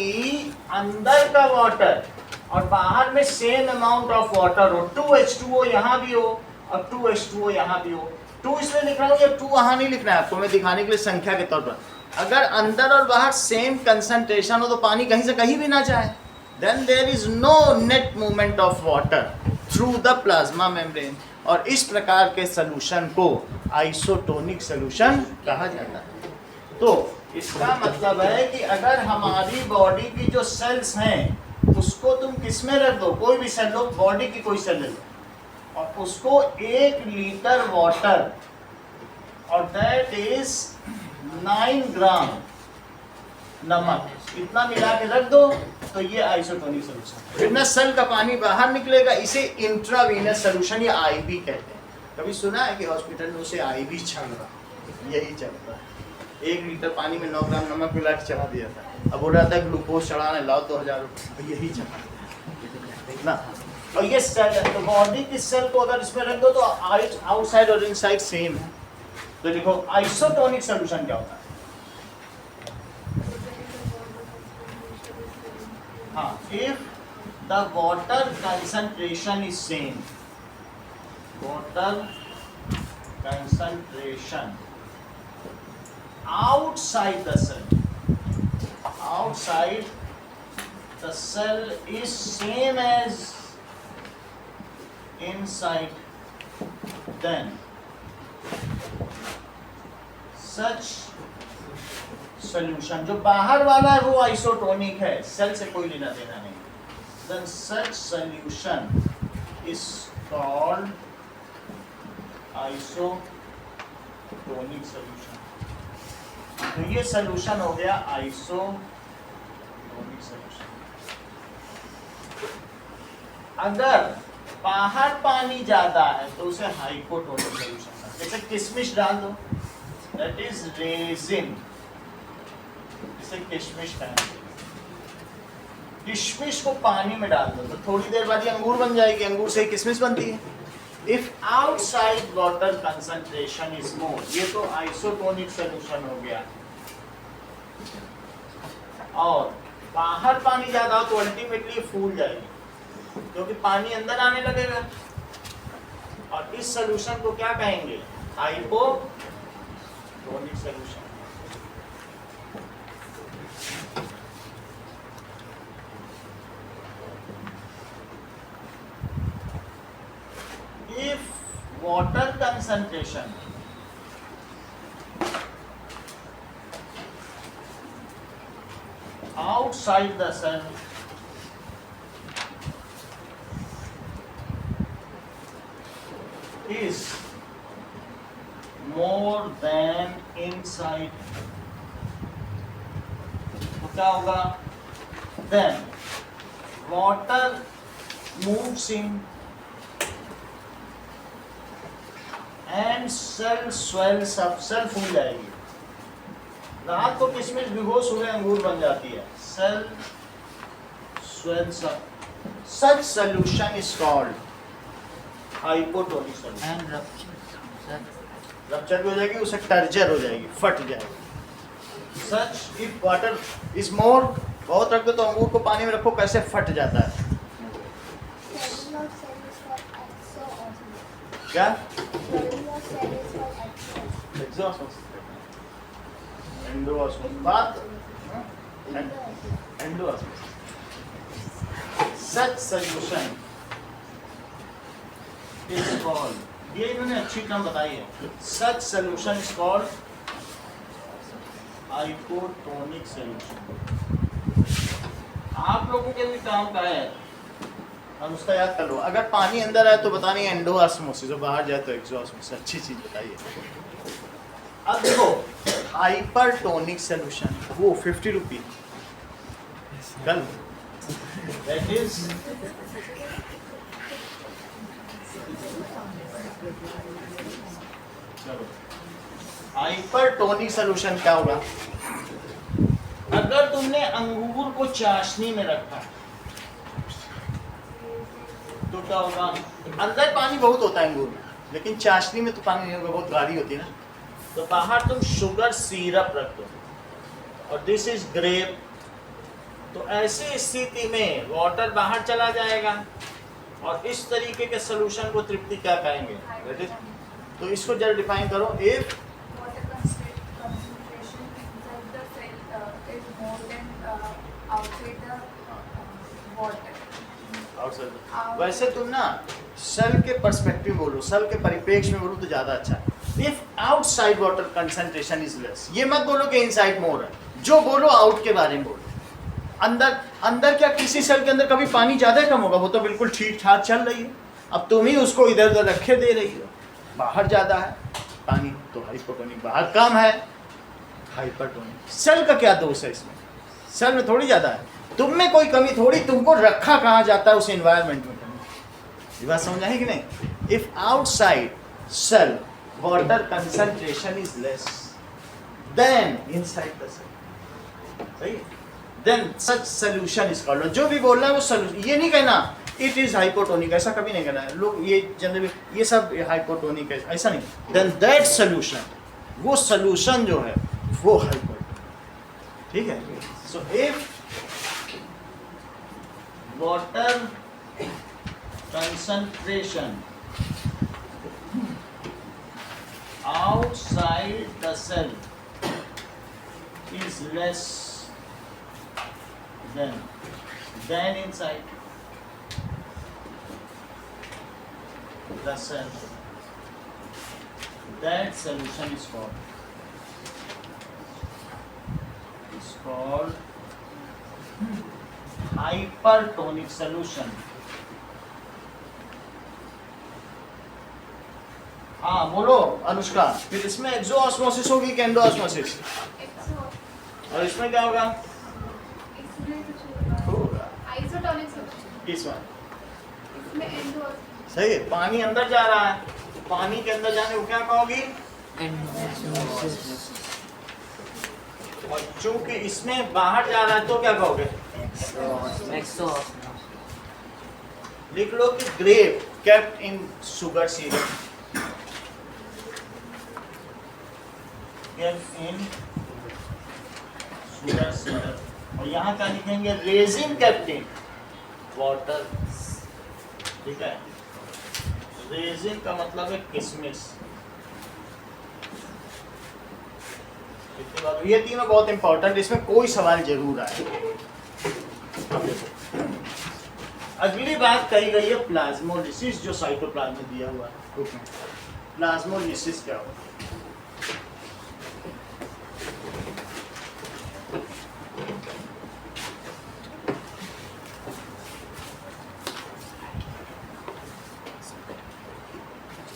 अंदर का वाटर और बाहर में सेम अमाउंट ऑफ वाटर हो, 2H2O यहाँ भी हो और 2H2O यहाँ भी हो। 2 इसलिए लिख रहा हूँ, ये 2 वहाँ नहीं लिखना है आपको, मैं दिखाने के लिए संख्या के तौर पर। अगर अंदर और बाहर सेम कंसंट्रेशन हो तो पानी कहीं से कहीं भी ना जाए, then there is no net movement of water through the plasma membrane. और इस प्रकार के सॉल्यूशन को आइसोटोनिक सॉल्यूशन कहा जाता है। तो इसका मतलब है कि अगर हमारी बॉडी की जो सेल्स हैं उसको तुम किस में रख दो, कोई भी सेल लो, बॉडी की कोई सेल ले लो, और उसको 1 लीटर वाटर और दैट इज 9 ग्राम नमक, इतना मिला के रख दो, तो ये आइसोटोनिक सॉल्यूशन। फिर ना सेल का पानी बाहर निकलेगा, इसे इंट्रावीनस सॉल्यूशन या आईवी कहते हैं। कभी सुना है कि हॉस्पिटल में उसे आईवी चल रहा? यही चलता है। 1 लीटर पानी में 9 ग्राम नमक मिला के चढ़ा दिया था। अब बोल रहा था ग्लूकोज चढ़ाने लाओ 2000 रुपये, यही चढ़ा ना। और ये सेल है, तो बॉडी की सेल को अगर इसमें रख दो तो आउटसाइड और इनसाइड सेम है। तो देखो आइसोटोनिक सॉल्यूशन क्या होता है? हाँ, if the water concentration is same, water concentration outside the cell is same as inside, then such solution, जो बाहर वाला है वो आइसोटोनिक है, सेल से कोई लेना देना नहीं, then such solution is called isotonic solution। तो ये सॉल्यूशन हो गया आइसोटोनिक सॉल्यूशन। अगर बाहर पानी ज्यादा है तो उसे हाइपोटोनिक सॉल्यूशन, जैसे किशमिश डाल दो, दैट इज रेजिन, इसे किशमिश कहेंगे। किशमिश को पानी में डाल दो तो थोड़ी देर बाद ये अंगूर बन जाएगी, अंगूर से ही किशमिश बनती है। If outside water concentration is more, ये तो आइसोटोनिक सॉल्यूशन हो गया, और बाहर पानी ज्यादा हो तो अल्टीमेटली फूल जाएगी क्योंकि पानी अंदर आने लगेगा, और इस सॉल्यूशन को क्या कहेंगे? Hypotonic solution. If water concentration outside the cell is more than inside, तो क्या होगा? Then water moves in and cell swells up, cell फूल जाएगी। रात को किशमिश भिगो, सुबह अंगूर बन जाती है, cell swells up. Such solution is called hypotonic solution. And rupture भी हो जाएगी, उसे टर्जर हो जाएगी, फट जाएगी। Such if water is more, बहुत रख दो तो अंगूर को पानी में रखो, कैसे फट जाता है? Swelling of cell is called exoosmosis. क्या? Swelling of cell is called exoosmosis. Exosmosis, endosmosis, बात endosmosis. Such solution is called, ये इन्होंने अच्छी टर्म बताई है, such solution is called hypotonic solution. आप लोगों के भी काम का है, हम उसका याद कर लो। अगर पानी अंदर आए तो बतानी है एंडोऑस्मोसिस, और बाहर जाए तो एक्सोऑस्मोसिस। अच्छी चीज बताइए। अब देखो हाइपरटोनिक सॉल्यूशन, वो 50 रुपी कल, दैट इज हाइपरटोनिक सॉल्यूशन क्या होगा? अगर तुमने अंगूर को चाशनी में रखा तो क्या होगा? अंदर पानी बहुत होता है अंगूर में, लेकिन चाशनी में तो पानी नहीं होगा, बहुत गाढ़ी होती है ना। तो बाहर तुम शुगर सिरप रख दो, और दिस इज ग्रेप, तो ऐसी स्थिति में वाटर बाहर चला जाएगा, और इस तरीके के सोल्यूशन को तृप्ति क्या कहेंगे? तो इसको जरा डिफाइन करो। If Water concentration inside the cell is more than outside the water. वैसे तुम ना सेल के पर्सपेक्टिव बोलो, सेल के परिप्रेक्ष्य में बोलो तो ज्यादा अच्छा है। If outside water concentration is less, ये मत बोलो कि इनसाइड मोर है, जो बोलो आउट के बारे में बोलो। अंदर अंदर क्या किसी सेल के अंदर कभी पानी ज्यादा कम होगा? वो तो बिल्कुल ठीक ठाक चल रही है, अब तुम ही उसको इधर उधर रखे दे रही हो। बाहर ज्यादा है पानी तो हाइपोटोनिक, बाहर कम है हाइपरटोनिक। सेल का क्या दोष है इसमें? सेल में थोड़ी ज्यादा है, तुम में कोई कमी थोड़ी, तुमको रखा कहाँ जाता है उस एनवायरनमेंट में। ये बात समझ आई कि नहीं? If outside cell water concentration is less than inside the cell, सही, then such solution is called. जो भी बोल रहा है वो सॉल्यूशन, ये नहीं कहना इट इज हाइपोटोनिक, ऐसा कभी नहीं कहना है। लोग ये जनरली ये सब हाइपोटोनिक है, ऐसा नहीं। देन दैट सॉल्यूशन, वो सॉल्यूशन जो है वो हाइपोटोनिक, ठीक है। So if water concentration outside the cell is less than inside the cell, that solution is called hypertonic solution. हाँ बोलो अनुष्का, फिर इसमें एक्सोऑस्मोसिस होगी कि एंडोऑस्मोसिस? और इसमें क्या होगा? इसमें कुछ होगा आइसोटोनिक सॉल्यूशन, किस में? इसमें एंडोऑस्मोसिस सही है, पानी अंदर जा रहा है, पानी के अंदर जाने को क्या कहोगी? और चूंकि इसमें बाहर जा रहा है तो क्या कहोगे? लिख लो कि grape kept in sugar syrup, kept in sugar syrup. और यहाँ क्या लिखेंगे? Raisin kept in water. ठीक है, रेजिन का मतलब है किशमिश। ये तीनों बहुत इंपॉर्टेंट, इसमें कोई सवाल जरूर आए। अब देखो, अगली बात कही गई है प्लाज्मोलिसिस, जो साइटोप्लाज्म में दिया हुआ है। प्लाज्मोलिसिस क्या होता है?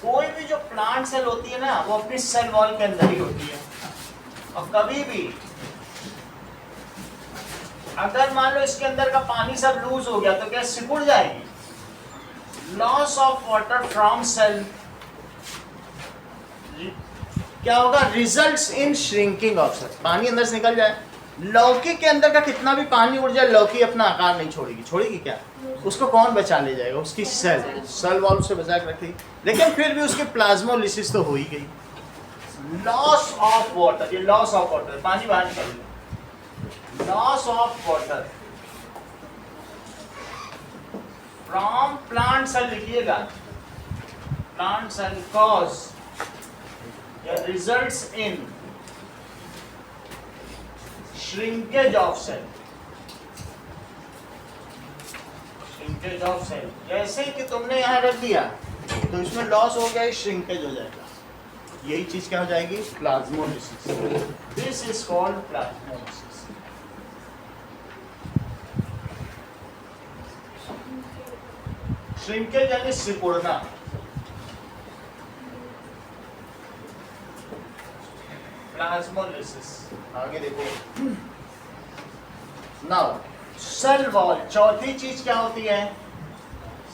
कोई भी जो प्लांट सेल होती है ना, वो अपनी सेल वॉल के अंदर ही होती है। और कभी भी अगर मान लो इसके अंदर का पानी सब लूज हो गया तो क्या सिकुड़ जाएगी? Loss of water from cell क्या होगा? Results in shrinking of cell. पानी अंदर से निकल जाए। लौकी के अंदर का कितना भी पानी उड़ जाए, लौकी अपना आकार नहीं छोड़ेगी। छोड़ेगी क्या? उसको कौन बचा ले जाएगा? उसकी सेल वॉल से बचा के रखेगी। लेकिन फिर भी उसकी प्लाज्मोलिसिस तो हो ही गई। लॉस ऑफ वाटर, ये लॉस ऑफ वाटर, पानी बाहर निकल गया। Loss of water from plant cell, लिखिएगा plant cell cause results in shrinkage of cell. Shrinkage of cell, जैसे कि तुमने यहां रख दिया तो इसमें लॉस हो गया, श्रिंकेज हो जाएगा। यही चीज क्या हो जाएगी? Plasmolysis. This is called plasmolysis. Shrinkage यानी सिकुड़ना। प्लाज्मोलिसिस। आगे देखो, नाउ सेल वॉल, चौथी चीज क्या होती है?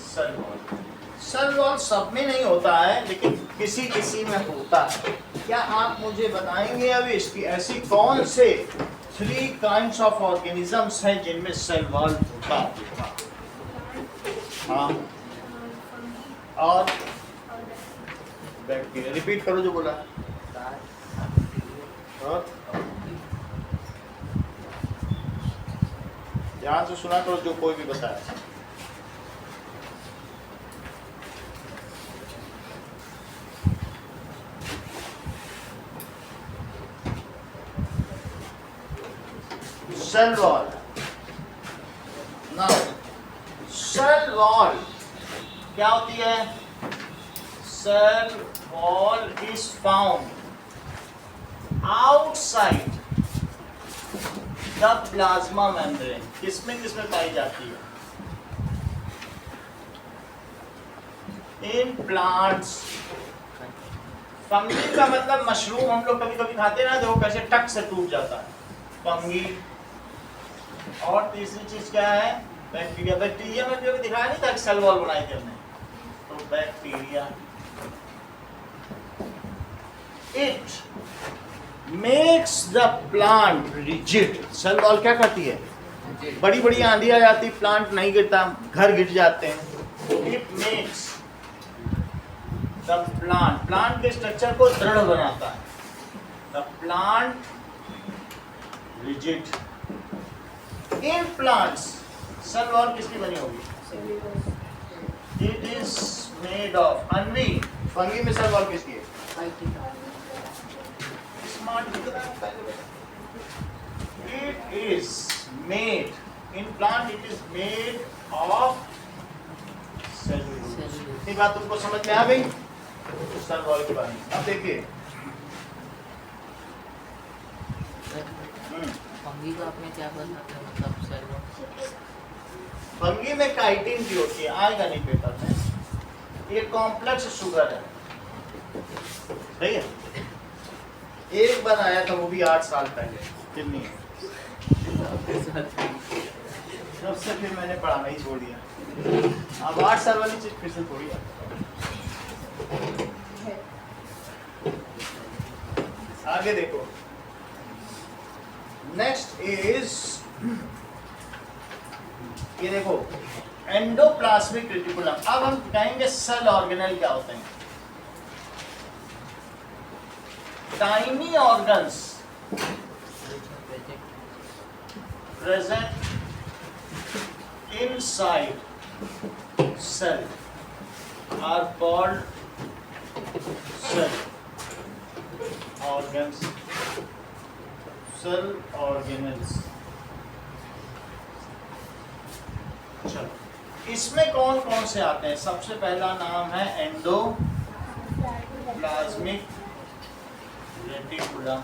Cell wall. सेल वॉल सब में नहीं होता है, लेकिन किसी किसी में होता है। क्या आप मुझे बताएंगे अभी इसकी ऐसी कौन से 3 काइंड्स ऑफ ऑर्गेनिजम्स हैं जिनमें सेल वॉल होता है? हाँ, और बैक्टीरिया। रिपीट करो जो बोला। और ध्यान से सुना करो जो कोई भी बताया। Cell wall. Now cell wall क्या होती है? Cell wall is found outside the plasma membrane. किसमें किसमें पाई जाती है? In plants. फंगी का मतलब मशरूम हम लोग कभी कभी खाते हैं ना, देखो कैसे टक से टूट जाता है, फंगी। और तीसरी चीज क्या है? बैक्टीरिया। बैक्टीरिया में भी अभी दिखाया नहीं था सेल वॉल बनाई थी हमने, तो bacteria. It makes the plant rigid. Cell wall क्या करती है? बड़ी बड़ी आंधी आ जाती, प्लांट नहीं गिरता, घर गिर जाते हैं। It makes the plant, plant के स्ट्रक्चर को दृढ़ बनाता है। The plant rigid. In plants cell wall किसकी बनी होगी? It is made of Anvi. Fungi में सेल वॉल किसकी है? It is made in plant. It is made of cellulose. ये बात तुमको समझ में आ गई? सेल वॉल के बारे में अब देखिए। फंगी का आपने क्या बताया? मतलब सेल वॉल फंगी में काइटिन की होती है, आएगा नहीं पेपर में। ये कॉम्प्लेक्स शुगर है, सही है। एक बार आया था, वो भी 8 साल पहले। कितनी? तब से फिर मैंने पढ़ाना ही छोड़ दिया। अब 8 साल वाली चीज फिर से थोड़ी आता आगे देखो। नेक्स्ट इज ये देखो एंडोप्लाज्मिक रेटिकुलम। अब हम कहेंगे सेल ऑर्गेनल क्या होते हैं। Tiny organs present inside cell are called cell organs, cell organelles। चलो इसमें कौन कौन से आते हैं। सबसे पहला नाम है एंडोप्लाज्मिक रेटिकुलम,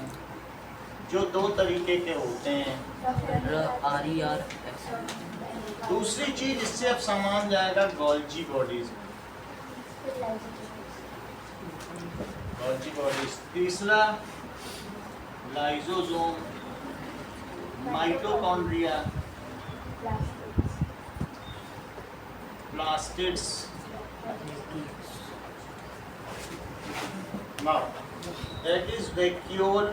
जो 2 तरीके के होते हैं। RER दूसरी चीज इससे अब सामान जाएगा गोल्जी बॉडीज। Golgi bodies. तीसरा lysosome, mitochondria, plastids. Now that is vacuole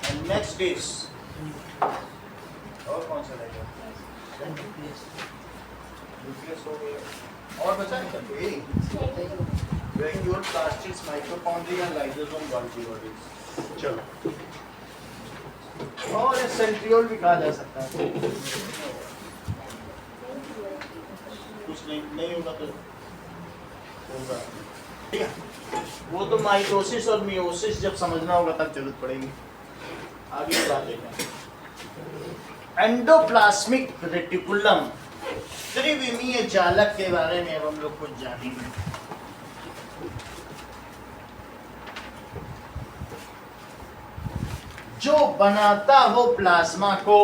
and next is और कौन सा रहेगा? न्यूक्लियस हो गया और बचा नहीं सकते। Vacuole, plastids, mitochondria, lysosome, Golgi bodies. चलो और सेंट्रियोल भी कहा जा सकता है। कुछ नहीं होगा तो होगा, ठीक है। वो तो माइटोसिस और मियोसिस जब समझना होगा तब जरूरत पड़ेगी। आगे की बात देखें। एंडोप्लाज्मिक रेटिकुलम त्रिविमीय जालक के बारे में अब हम लोग कुछ जानेंगे। जो बनाता हो प्लाज्मा को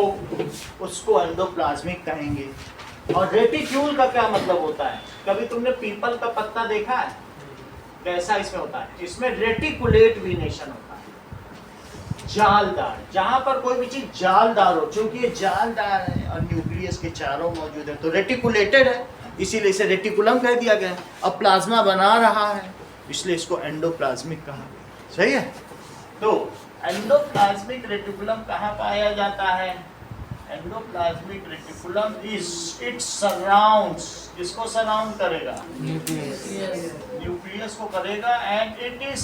उसको एंडोप्लाज्मिक कहेंगे। और रेटिक्यूल का क्या मतलब होता है? कभी तुमने पीपल का पत्ता देखा है? कैसा इसमें होता है? इसमें रेटिकुलेट वेनेशन होता है, जालदार। जहां पर कोई भी चीज जालदार हो, क्योंकि ये जालदार है और न्यूक्लियस के चारों मौजूद है तो रेटिकुलेटेड है, इसीलिए इसे रेटिकुलम कह दिया गया। अब प्लाज्मा बना रहा है इसलिए इसको एंडोप्लाज्मिक कहा। सही है। तो एंडोप्लाज्मिक रेटिकुलम कहाँ पाया जाता है? Endoplasmic reticulum is it surrounds, किसको सराउंड करेगा? न्यूक्लियस को करेगा। And it is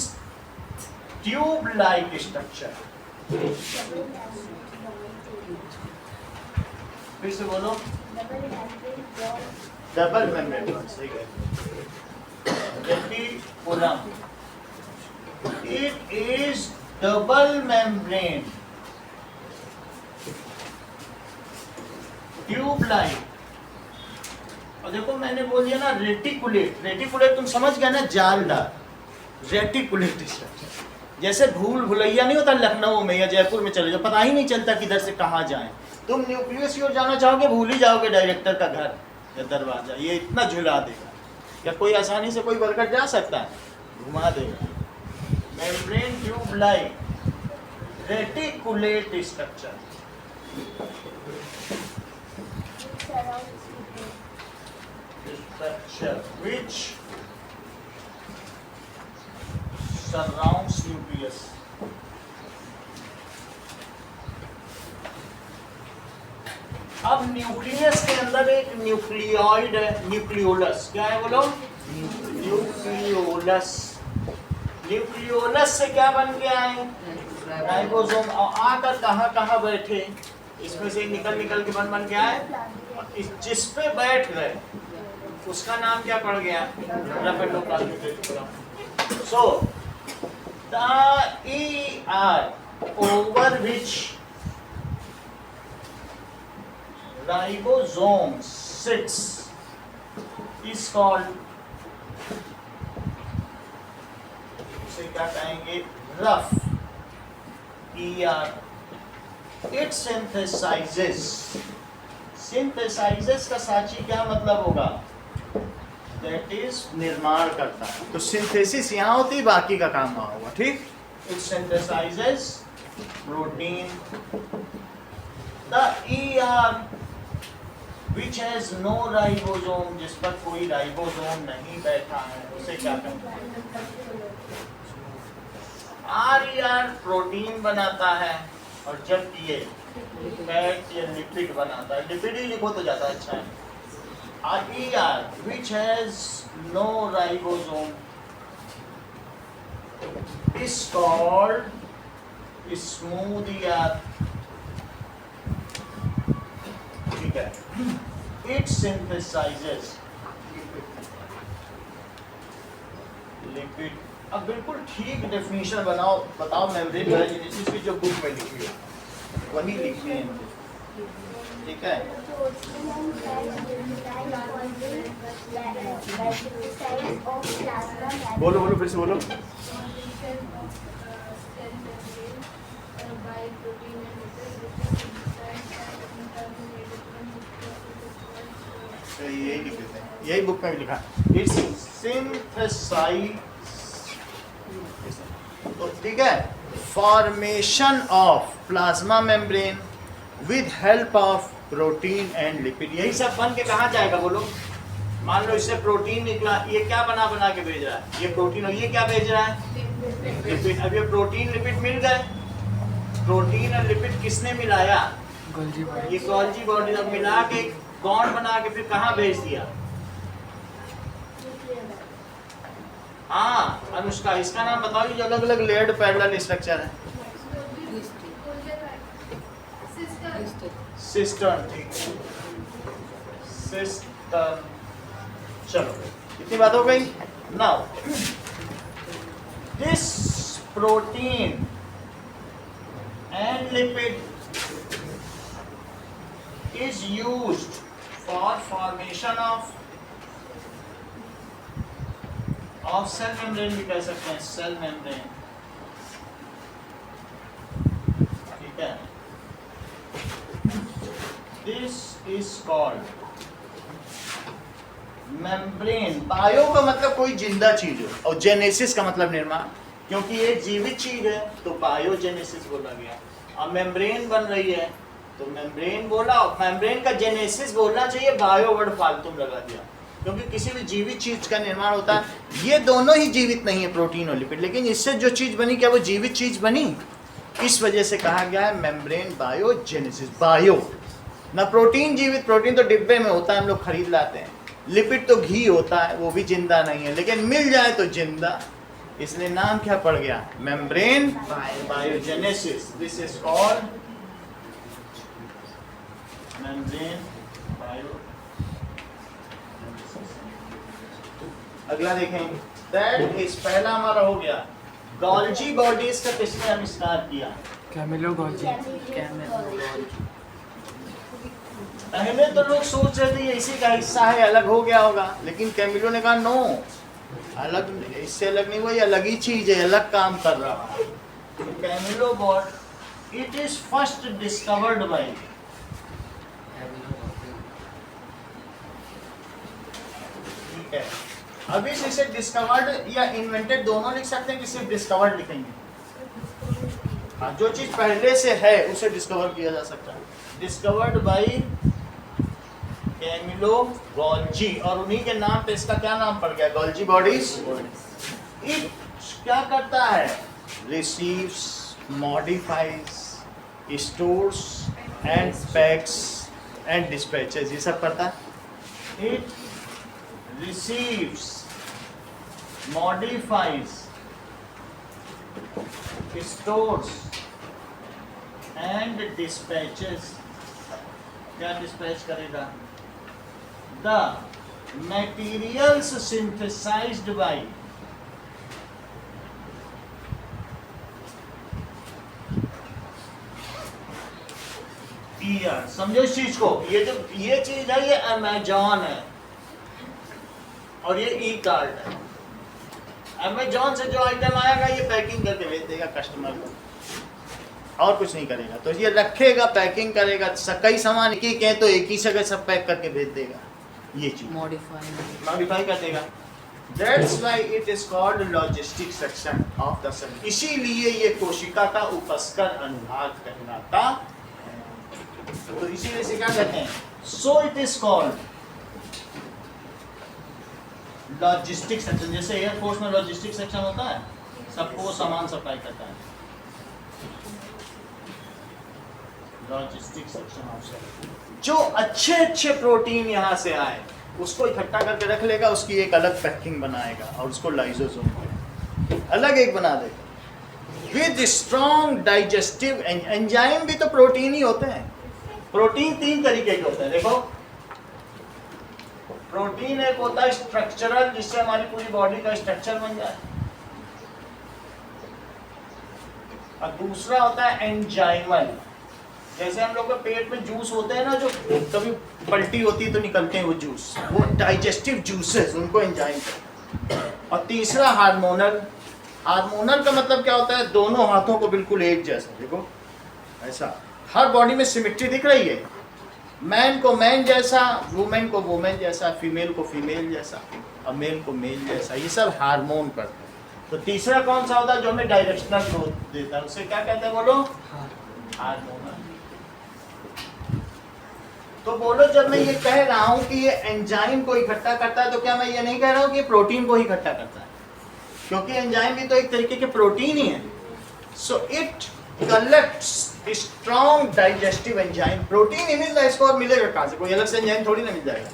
tube like structure. फिर से बोलो। Double membrane. सही है। Reticulum it is double membrane tube like. और देखो मैंने बोल दिया ना रेटिकुलेट। रेटिकुलेट तुम समझ गए ना, जालदार। रेटिकुलेट स्ट्रक्चर जैसे भूल भुलैया नहीं होता लखनऊ में या जयपुर में, चले जाओ पता ही नहीं चलता किधर से कहाँ जाएं। तुम न्यूक्लियस की ओर जाना चाहोगे भूल ही जाओगे डायरेक्टर का घर या दरवाजा, ये इतना झुला देगा। क्या कोई आसानी से कोई वर्कर जा सकता है? घुमा देगा। Membrane tube like reticulate structure which surrounds nucleus। अब न्यूक्लियस के अंदर एक न्यूक्लियोइड है, न्यूक्लियोलस। क्या है बोलो? न्यूक्लियोलस। न्यूक्लियोलस से क्या बन के आए? राइबोसोम। और आकर कहाँ बैठे? इसमें से निकल के बन के आए। जिस पे बैठ गए उसका नाम क्या पड़ गया? Endoplasmic reticulum. So the ER over which ribosome sits is called, इसे क्या कहेंगे? Rough ER। It synthesizes का साची क्या मतलब होगा? That is निर्माण करता है। तो सिंथेसिस यहाँ होती, बाकी का काम वहाँ होगा। ठीक। It synthesizes protein। The ER which has no ribosome, जिस पर कोई राइबोसोम नहीं बैठा है, उसे क्या कहते हैं? आर प्रोटीन बनाता है, और जब ये फैट या लिपिड बनाता है, लिपिड ही लिखो तो ज्यादा अच्छा है। ER which has no ribosome is called smooth ER. ठीक है, it synthesizes lipid। अब बिल्कुल ठीक डेफिनेशन बताओ मेम्ब्रेन बायोजेनेसिस की जो बुक में लिखी है वही लिखी है, ठीक है। बोलो फिर से बोलो। यही लिख देते हैं, यही बुक में भी लिखा। इट्स सिंथेसाइज, तो ठीक है, formation of plasma membrane with help of protein and lipid. यही सब बन के कहाँ जाएगा बोलो? मान लो इससे प्रोटीन निकला, ये क्या बना के भेज रहा है? ये प्रोटीन, और ये क्या भेज रहा है? लिपिड। अब ये प्रोटीन लिपिड मिल गए, प्रोटीन और लिपिड किसने मिलाया? ये गोल्जी बॉडी। अब मिला के बॉन्ड बना के फिर कहाँ भेज दिया? हाँ अनुष्का, इसका नाम बताओ, ये जो अलग अलग लेयर्ड पैरेलल स्ट्रक्चर है। सिस्टर्न, ठीक है, सिस्टर्न। चलो इतनी बात हो गई। Now this protein and lipid is used for formation of cell membrane भी कह सकते हैं, cell membrane, ठीक है। This is called membrane। Bio का मतलब कोई जिंदा चीज हो, और जेनेसिस का मतलब निर्माण, क्योंकि ये जीवित चीज है तो बायोजेनेसिस बोला गया। अब मेम्ब्रेन बन रही है तो मेम्ब्रेन बोला, मेम्ब्रेन का जेनेसिस बोलना चाहिए, बायो वर्ड फालतू लगा दिया, क्योंकि किसी भी जीवित चीज का निर्माण होता है। ये दोनों ही जीवित नहीं है, प्रोटीन और लिपिड, लेकिन इससे जो चीज बनी क्या वो जीवित चीज बनी? इस वजह से कहा गया है मेम्ब्रेन बायोजेनेसिस। बायो ना, प्रोटीन जीवित, प्रोटीन तो डिब्बे में होता है, हम लोग खरीद लाते हैं। लिपिड तो घी होता है, वो भी जिंदा नहीं है, लेकिन मिल जाए तो जिंदा, इसलिए नाम क्या पड़ गया? Membrane biogenesis. This is called membrane biogenesis. अगला देखें, दैट इज पहला हमारा हो गया गोल्जी बॉडीज का किसने आविष्कार किया? Camillo Golgi. पहले तो लोग सोच रहे थे ये इसी का हिस्सा है, अलग हो गया होगा, लेकिन कैमिलो ने कहा नो, अलग, इससे अलग नहीं हुआ, ये अलग ही चीज है, अलग काम कर रहा है। कैमिलो बॉड it is first discovered by, ठीक है। अभी इसे डिस्कवर्ड या इन्वेंटेड दोनों लिख सकते हैं, कि सिर्फ डिस्कवर्ड लिखेंगे? हाँ, जो चीज पहले से है उसे डिस्कवर किया जा सकता है। डिस्कवर्ड बाय कैमिलो गोल्जी, और उन्हीं के नाम पे इसका क्या नाम पड़ गया? Golgi bodies. इट क्या करता है? Receives, modifies, stores and packs and dispatches, ये सब करता है। It receives, modifies, stores and dispatches। क्या dispatch करेगा? The materials synthesized by ER। समझो इस चीज को, ये चीज है, ये अमेजॉन है और ये ई कार्ड है। अमेजॉन से जो आइटम आएगा ये पैकिंग करके भेज देगा कस्टमर को, और कुछ नहीं करेगा। तो ये रखेगा, पैकिंग करेगा, कई सामान एक ही कहें तो एक ही जगह सब पैक करके भेज देगा, ये चीज मॉडिफाई कर देगा। That's why it is called logistic section of the cell। इसीलिए ये कोशिका का उपस्कर अनुभाग कहलाता है। तो इसीलिए से क्या कहते हैं? सो it is called logistic section. जैसे एयरफोर्स में लॉजिस्टिक सेक्शन होता है, सबको सामान सप्लाई करता है, लॉजिस्टिक सेक्शन ऑफ। जो अच्छे अच्छे प्रोटीन यहाँ से आए उसको इकट्ठा करके रख लेगा, उसकी एक अलग पैकिंग बनाएगा और उसको लाइसोसोम अलग एक बना देगा विद स्ट्रॉन्ग डाइजेस्टिव एंजाइम। भी तो प्रोटीन ही होते हैं। प्रोटीन 3 तरीके के होते हैं, देखो। प्रोटीन एक होता है स्ट्रक्चरल, जिससे हमारी पूरी बॉडी का स्ट्रक्चर बन जाए, और दूसरा होता है एंजाइमल। जैसे हम लोग के पेट में जूस होते हैं ना, जो कभी पलटी होती है तो निकलते हैं वो जूस, वो डाइजेस्टिव जूसेस, उनको एंजाइम कहते हैं। और तीसरा हार्मोनल। हार्मोनल का मतलब क्या होता है? दोनों हाथों को बिल्कुल एक जैसा, देखो ऐसा, हर बॉडी में सिमेट्री दिख रही है, मैन को मैन जैसा, वुमेन को वुमेन जैसा, फीमेल को फीमेल जैसा, और मेल को मेल जैसा, ये सब हार्मोन करते हैं। तो तीसरा कौन सा होता है जो हमें डायरेक्शनल ग्रोथ देता है, उसे क्या कहते हैं बोलो? हार्मोनल। तो बोलो, जब मैं ये कह रहा हूं कि ये एंजाइम को इकट्ठा करता है, तो क्या मैं ये नहीं कह रहा हूं कि ये प्रोटीन को ही इकट्ठा करता है? क्योंकि एंजाइम भी तो एक तरीके के प्रोटीन ही है। So it collects strong digestive enzyme. Protein ही मिल रहा है इसको, और मिलेगा कहां से? कोई अलग से एंजाइम थोड़ी ना मिल जाएगा।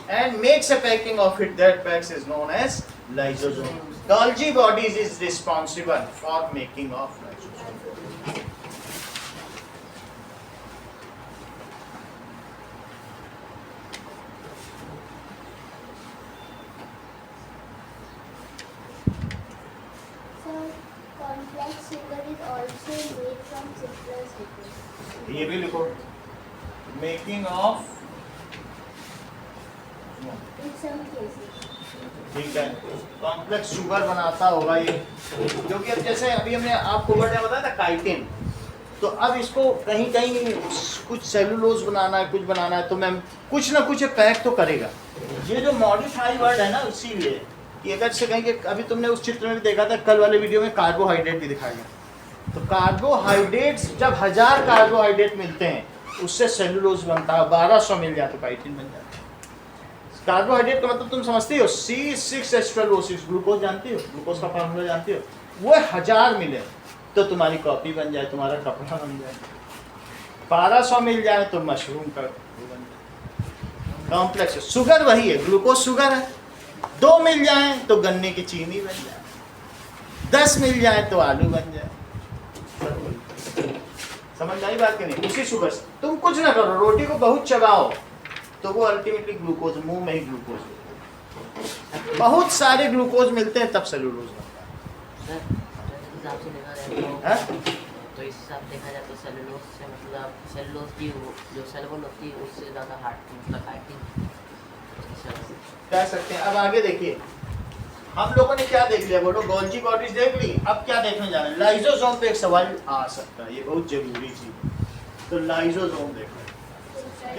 And makes a packing of it, that packs is known as lysosome. Golgi bodies is responsible for making of lysosome. So, complex sugar is also made from simpler sugars. ये भी लिखो, making of, In some cases. ठीक है, complex sugar बनाता होगा ये, क्योंकि अब जैसे अभी हमने आपको वर्ड बताया था काइटिन, तो अब इसको कहीं कहीं कुछ सेलुलोज बनाना है, कुछ बनाना है, तो मैम कुछ ना कुछ पैक तो करेगा। ये जो मॉडिफाई वर्ड है ना, इसीलिए कि अगर से कहीं, अभी तुमने उस चित्र में भी देखा था, कल वाले वीडियो में कार्बोहाइड्रेट भी दिखाया गया। तो कार्बोहाइड्रेट्स, जब 1000 कार्बोहाइड्रेट मिलते हैं उससे सेलुलोज बनता है, 1200 मिल जाए तो काइटिन बन जाता है। कार्बोहाइड्रेट का मतलब तुम समझती हो, C6H12O6, ग्लूकोज जानती हो, ग्लूकोज का फार्मूला जानती हो, वो 1000 मिले तो तुम्हारी कॉपी बन जाए, तुम्हारा कपड़ा बन जाए। 1200 मिल जाए तो मशरूम का बन जाए। कॉम्प्लेक्स शुगर वही है, ग्लूकोज शुगर है। 2 मिल जाए तो गन्ने की चीनी बन जाए, 10 मिल जाए तो आलू बन जाए। समझ आई बात कि नहीं? उसी शुगर से तुम कुछ ना करो, रोटी को बहुत चबाओ तो वो अल्टीमेटली ग्लूकोज, मुंह में ही ग्लूकोज, बहुत सारे ग्लूकोज मिलते हैं तब सेलुलोज बनता है। तो इस हिसाब देखा जाए तो सेलुलोज से मतलब सेलुलोज की जो सेल वॉल होती है उससे ज़्यादा हार्ड मतलब काइटिन कह सकते हैं। अब आगे देखिए, हम लोगों ने क्या देख लिया बोलो? गोल्जी बॉडीज देख ली। अब क्या देखने जा रहे हैं? लाइसोसोम पे एक सवाल आ सकता है, ये बहुत जरूरी चीज है। तो लाइसोसोम देखो,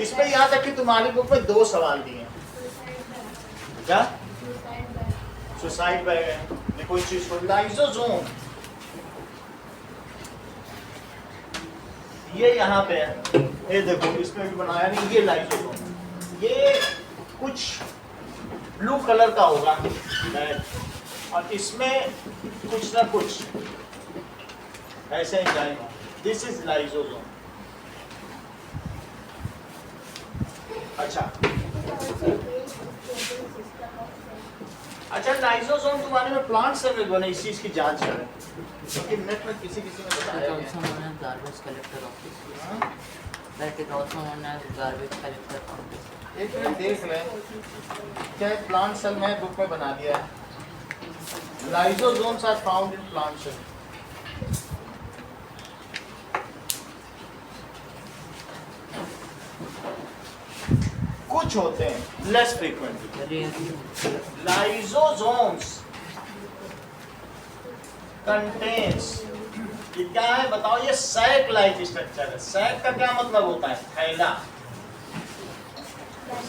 इस पे याद रखिए तुम्हारी बुक में 2 सवाल दिए हैं। क्या? सुसाइड बैग है, देखो इस चीज को, लाइसोसोम ये यहाँ पे है, ये देखो इसमें भी बनाया नहीं, ये लाइसोसोम, ये कुछ ब्लू कलर का होगा और इसमें कुछ ना कुछ ऐसे जाएगा। This is lysosome. अच्छा, लाइसोसोम तुम्हारे में प्लांट सेल में बने, इस चीज की जांच करें, क्योंकि नेट में किसी ने बताया है। Garbage collector office, that is also known as garbage collector office. एक मिनट देख लें क्या प्लांट सेल में बुक में बना दिया है। Lysosomes are found in plant cell. कुछ होते हैं लेस फ्रीक्वेंटली। लाइसोसोम्स कंटेन्स, ये क्या है बताओ? ये सैक लाइक स्ट्रक्चर है। सैक का क्या मतलब होता है? थैला।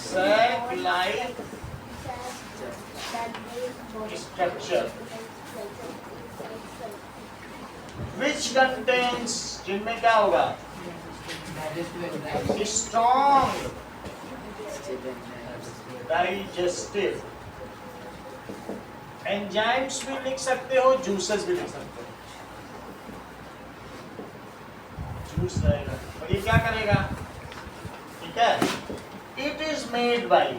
Sac like structure which contains, जिनमें क्या होगा? Strong digestive. एंजाइम्स भी लिख सकते हो, जूसेस भी लिख सकते हो। जूस रहेगा और ये क्या करेगा, ठीक है। It is made by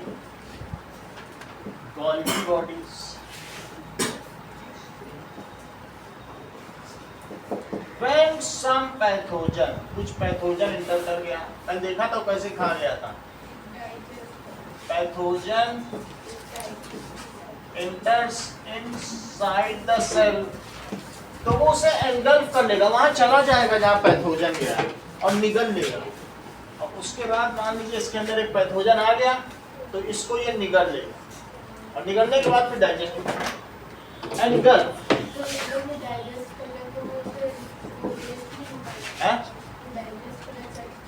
Golgi bodies. When some pathogen, कुछ पैथोजन इंटर कर गया, कल देखा तो कैसे खा गया था। Pathogen enters inside the cell, तो वो उसे एंगल्फ कर लेगा, वहां चला जाएगा जहां पैथोजन गया और निगल लेगा। और उसके बाद मान लीजिए इसके अंदर एक पैथोजन आ गया तो इसको ये निगल लेगा और निगलने के बाद फिर डाइजेस्ट एंगल्फ है।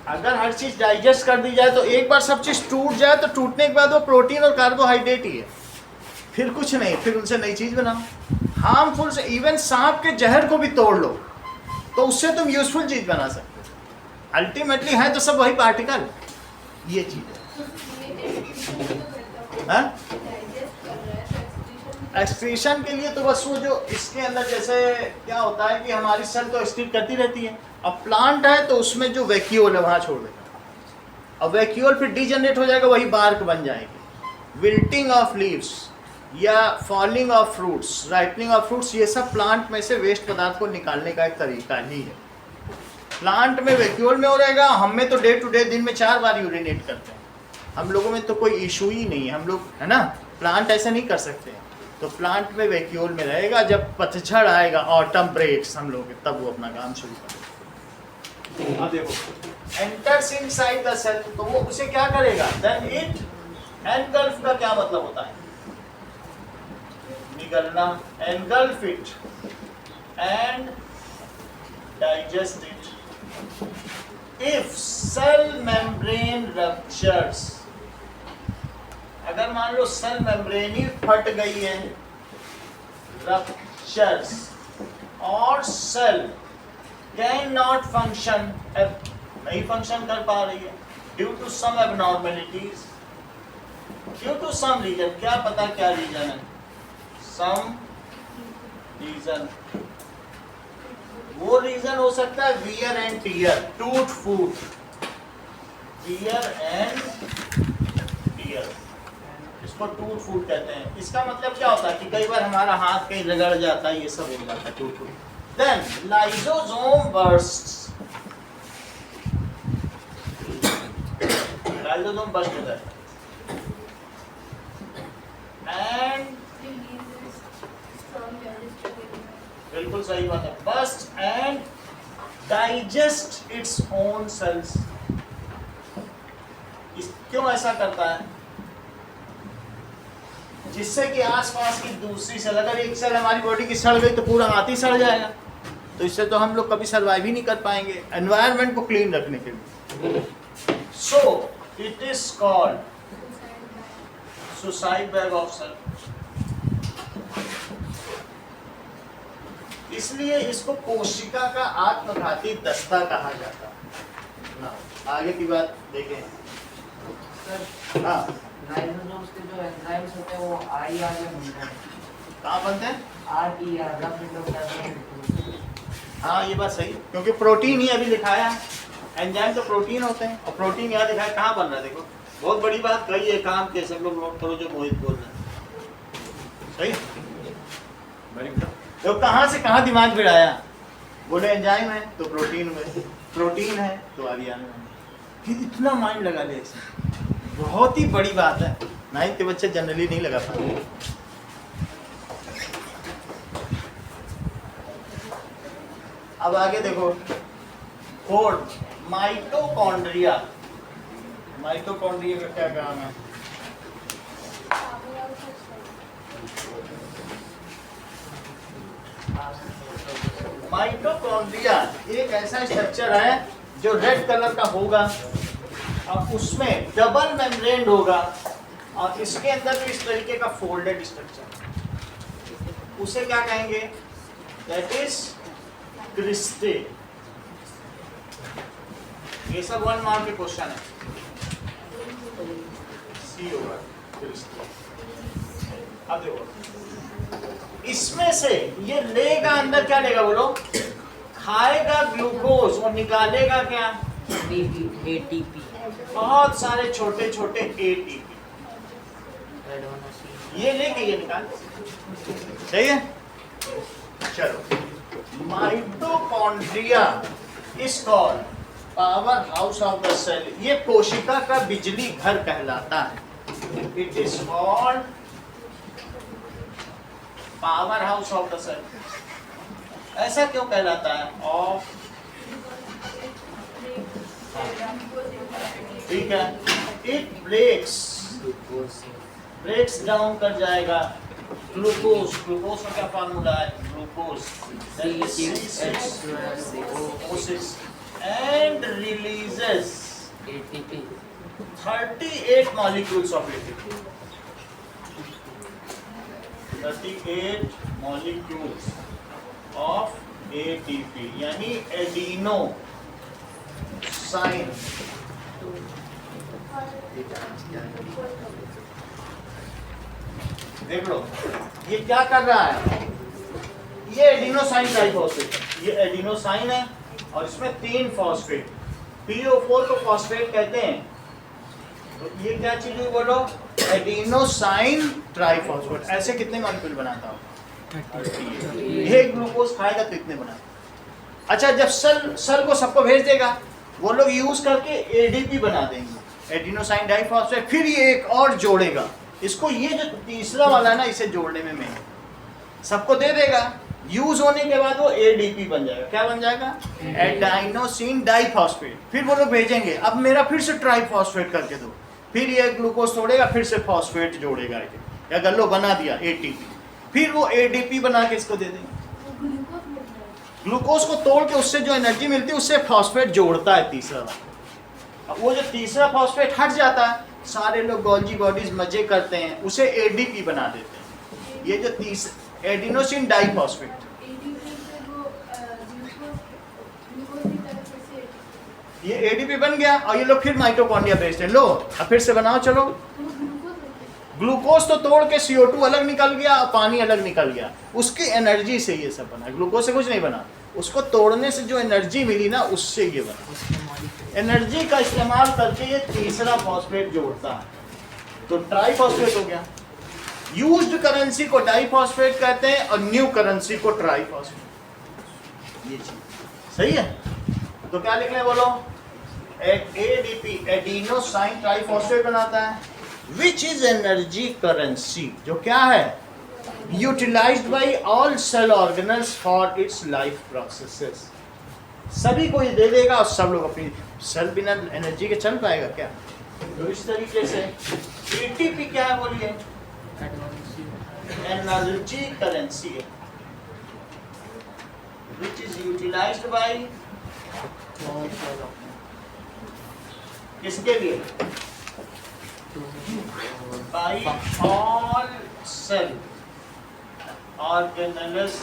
अगर हर चीज डाइजेस्ट कर दी जाए तो एक बार सब चीज टूट जाए तो टूटने के बाद वो प्रोटीन और कार्बोहाइड्रेट ही है, फिर कुछ नहीं, फिर उनसे नई चीज बनाओ। हार्मफुल से इवन सांप के जहर को भी तोड़ लो तो उससे तुम यूजफुल चीज बना सकते हो। अल्टीमेटली है तो सब वही पार्टिकल, ये चीज है। एक्सक्रीशन के लिए तो बस वो जो इसके अंदर जैसे क्या होता है कि हमारी सेल तो एक्सक्रीट करती रहती है, अब प्लांट है तो उसमें जो वैक्यूल है वहां छोड़ देगा, अब वैक्यूल फिर डीजनरेट हो जाएगा, वही बार्क बन जाएगी। विल्टिंग ऑफ लीव्स या falling of fruits, ripening of fruits, ये सब प्लांट में से वेस्ट पदार्थ को निकालने का एक तरीका ही है। प्लांट में वैक्यूल में हो रहेगा, हम में तो डे टू डे दिन में 4 बार यूरिनेट करते हैं, हम लोगों में तो कोई इशू ही नहीं है, हम लोग है ना, प्लांट ऐसा नहीं कर सकते। तो प्लांट में वैक्यूल में रहेगा, जब पतझड़ आएगा, ऑटम ब्रेक्स हम लोग तब वो अपना काम शुरू करेगा। अब देखो एंटर्स इनसाइड द सेल, तो वो उसे क्या करेगा, देन इट एनगल्फ का क्या मतलब होता है, निगलना, engulf it and digest it. If cell membrane ruptures, अगर मान लो सेल मेम्ब्रेन ही फट गई है, रप्चर्स, और सेल कैन नॉट फंक्शन, नहीं फंक्शन कर पा रही है due to some abnormalities, due to some reason, क्या पता क्या रीजन है, सम रीजन, वो रीजन हो सकता है वियर एंड टीयर, टूट फूट, वियर एंड टीयर, इसको टूट फूट कहते हैं। इसका मतलब क्या होता है कि कई बार हमारा हाथ कहीं रगड़ जाता है, ये सब हो जाता है, टूट फूट। Then lysosome bursts, lysosome burst होता है एंड, बिल्कुल सही बात है, burst and digest its own cells. क्यों ऐसा करता है, जिससे कि आसपास की दूसरी सेल, अगर एक सेल हमारी बॉडी की सड़ गई तो पूरा हाथ ही सड़ जाएगा, तो इससे तो हम लोग कभी सर्वाइव ही नहीं कर पाएंगे एनवायरनमेंट को क्लीन रखने के लिए। So it is called suicide bag of cell, इसलिए इसको कोशिका का आत्मघाती दस्ता कहा जाता है। आगे की बात देखें। हाँ, लाइसोसोम्स के जो एंजाइम्स होते हैं वो RER में बनते हैं। कहाँ बनते हैं? RER, rough endoplasmic. हाँ ये बात सही, क्योंकि प्रोटीन ही अभी लिखाया, एंजाइम तो प्रोटीन होते हैं और प्रोटीन यहाँ दिखाया कहाँ बन रहा है, देखो बहुत बड़ी बात कही है, काम के सब लोग नोट करो जो मोहित बोल रहे हैं, सही तो कहाँ से कहाँ दिमाग भिड़ाया, बोले एंजाइम है तो प्रोटीन में, प्रोटीन है तो RER में, फिर इतना माइंड लगा ले इसमें, बहुत ही बड़ी बात है, 9th के बच्चे जनरली नहीं लगा पाते। अब आगे देखो, फोर्थ माइटोकॉन्ड्रिया, माइटोकॉन्ड्रिया का क्या काम है, माइटोकॉन्ड्रिया एक ऐसा स्ट्रक्चर है जो रेड कलर का होगा और उसमें डबल मेम्ब्रेन होगा और इसके अंदर भी इस तरीके का फोल्डेड स्ट्रक्चर, उसे क्या कहेंगे, दैट इज क्रिस्टे। ये सब 1 मार्क के क्वेश्चन है, सी होगा क्रिस्टल। अब देखो इसमें से ये लेगा अंदर, क्या लेगा बोलो, खाएगा ग्लूकोज और निकालेगा क्या, ATP बहुत सारे छोटे छोटे एटीपी, ये लेके ये निकाल, सही है। चलो mitochondria is called power house of the cell, ये कोशिका का बिजली घर कहलाता है। It is called power house of the cell. ऐसा क्यों कहलाता है? ऑफ, ठीक है, इट ब्रेक्स डाउन कर जाएगा ग्लूकोज, ग्लूकोज का क्या फार्मूला है, glucose and releases ATP 38 molecules of ATP, 38 molecules of ATP, यानी एडिनो साइन। देख लो ये क्या कर रहा है, ये एडिनोसाइन ट्राइफॉस्फेट, ये एडिनोसाइन है और इसमें 3 फॉस्फेट, PO4 को फॉस्फेट कहते हैं। तो ये क्या चीज है बोलो, एडिनोसाइन ट्राइफॉस्फेट। ऐसे कितने मॉलिक्यूल बनाता होगा, ये ग्लूकोज खाएगा तो इतने बनाता। अच्छा, जब सेल को सबको भेज देगा, वो लोग यूज करके ADP बना देंगे, एडिनोसाइन डाइफॉस्फेट। फिर ये एक और जोड़ेगा इसको, ये जो तीसरा वाला है ना, इसे जोड़ने में मेहनत, सबको दे देगा, यूज होने के बाद वो ADP बन जाएगा। क्या बन जाएगा, एडाइनोसिन डाइफॉस्फेट। फिर वो लोग भेजेंगे, अब मेरा फिर से ट्राइफॉस्फेट करके दो, फिर ये ग्लूकोज तोड़ेगा, फिर से फॉस्फेट जोड़ेगा, या गल्लो बना दिया ATP, फिर वो ADP बना के इसको दे देंगे। ग्लूकोज को तोड़ के उससे जो एनर्जी मिलती है उससे फॉस्फेट जोड़ता है तीसरा। अब वो जो तीसरा फॉस्फेट हट जाता है, सारे लोग गोल्जी बॉडीज मजे करते हैं, उसे ADP बना देते हैं। ये जो तीसरा एडिनोसिन डाइफॉस्फेट, ये ADP बन गया और ये लोग फिर माइटोकॉन्ड्रिया भेजते हैं, लो अब फिर से बनाओ, चलो। ग्लूकोज तो तोड़ के CO2 अलग निकल गया और पानी अलग निकल गया, उसकी एनर्जी से ये सब बना, ग्लूकोज से कुछ नहीं बना, उसको तोड़ने से जो एनर्जी मिली ना उससे ये बना। एनर्जी का इस्तेमाल करके ये तीसरा फॉस्फेट जोड़ता है, तो ट्राइफॉस्फेट हो गया। यूज्ड करेंसी को डाइफॉस्फेट कहते हैं और न्यू करेंसी को ट्राइफॉस्फेट। ये चीज सही है। तो क्या लिख रहे हैं बोलो, ADP एडिनोसाइन ट्राइफॉस्फेट बनाता है, विच इज एनर्जी करेंसी, जो क्या है, utilized by all cell organelles for its life processes. सभी को ये दे देगा और सब लोग अपनी सेल बिना एनर्जी के चल पाएगा क्या? तो इस तरीके से ATP क्या है बोलिए, एनर्जी करेंसी है, विच इज यूटिलाइज्ड बाय, किसके लिए, by all cell organelles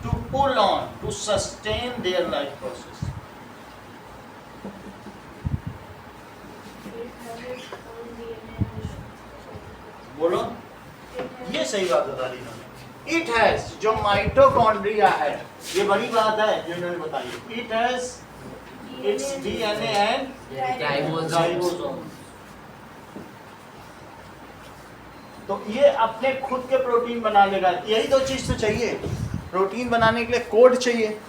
to pull on to sustain their life process. बोलो, ये सही बात बता दी इन्होंने। It has, जो माइटोकॉन्ड्रिया है, ये बड़ी बात है जो इन्होंने बताई। It has its DNA and ribosome. तो ये अपने खुद के प्रोटीन बना लेगा। यही दो चीज तो चाहिए, प्रोटीन बनाने के लिए कोड चाहिए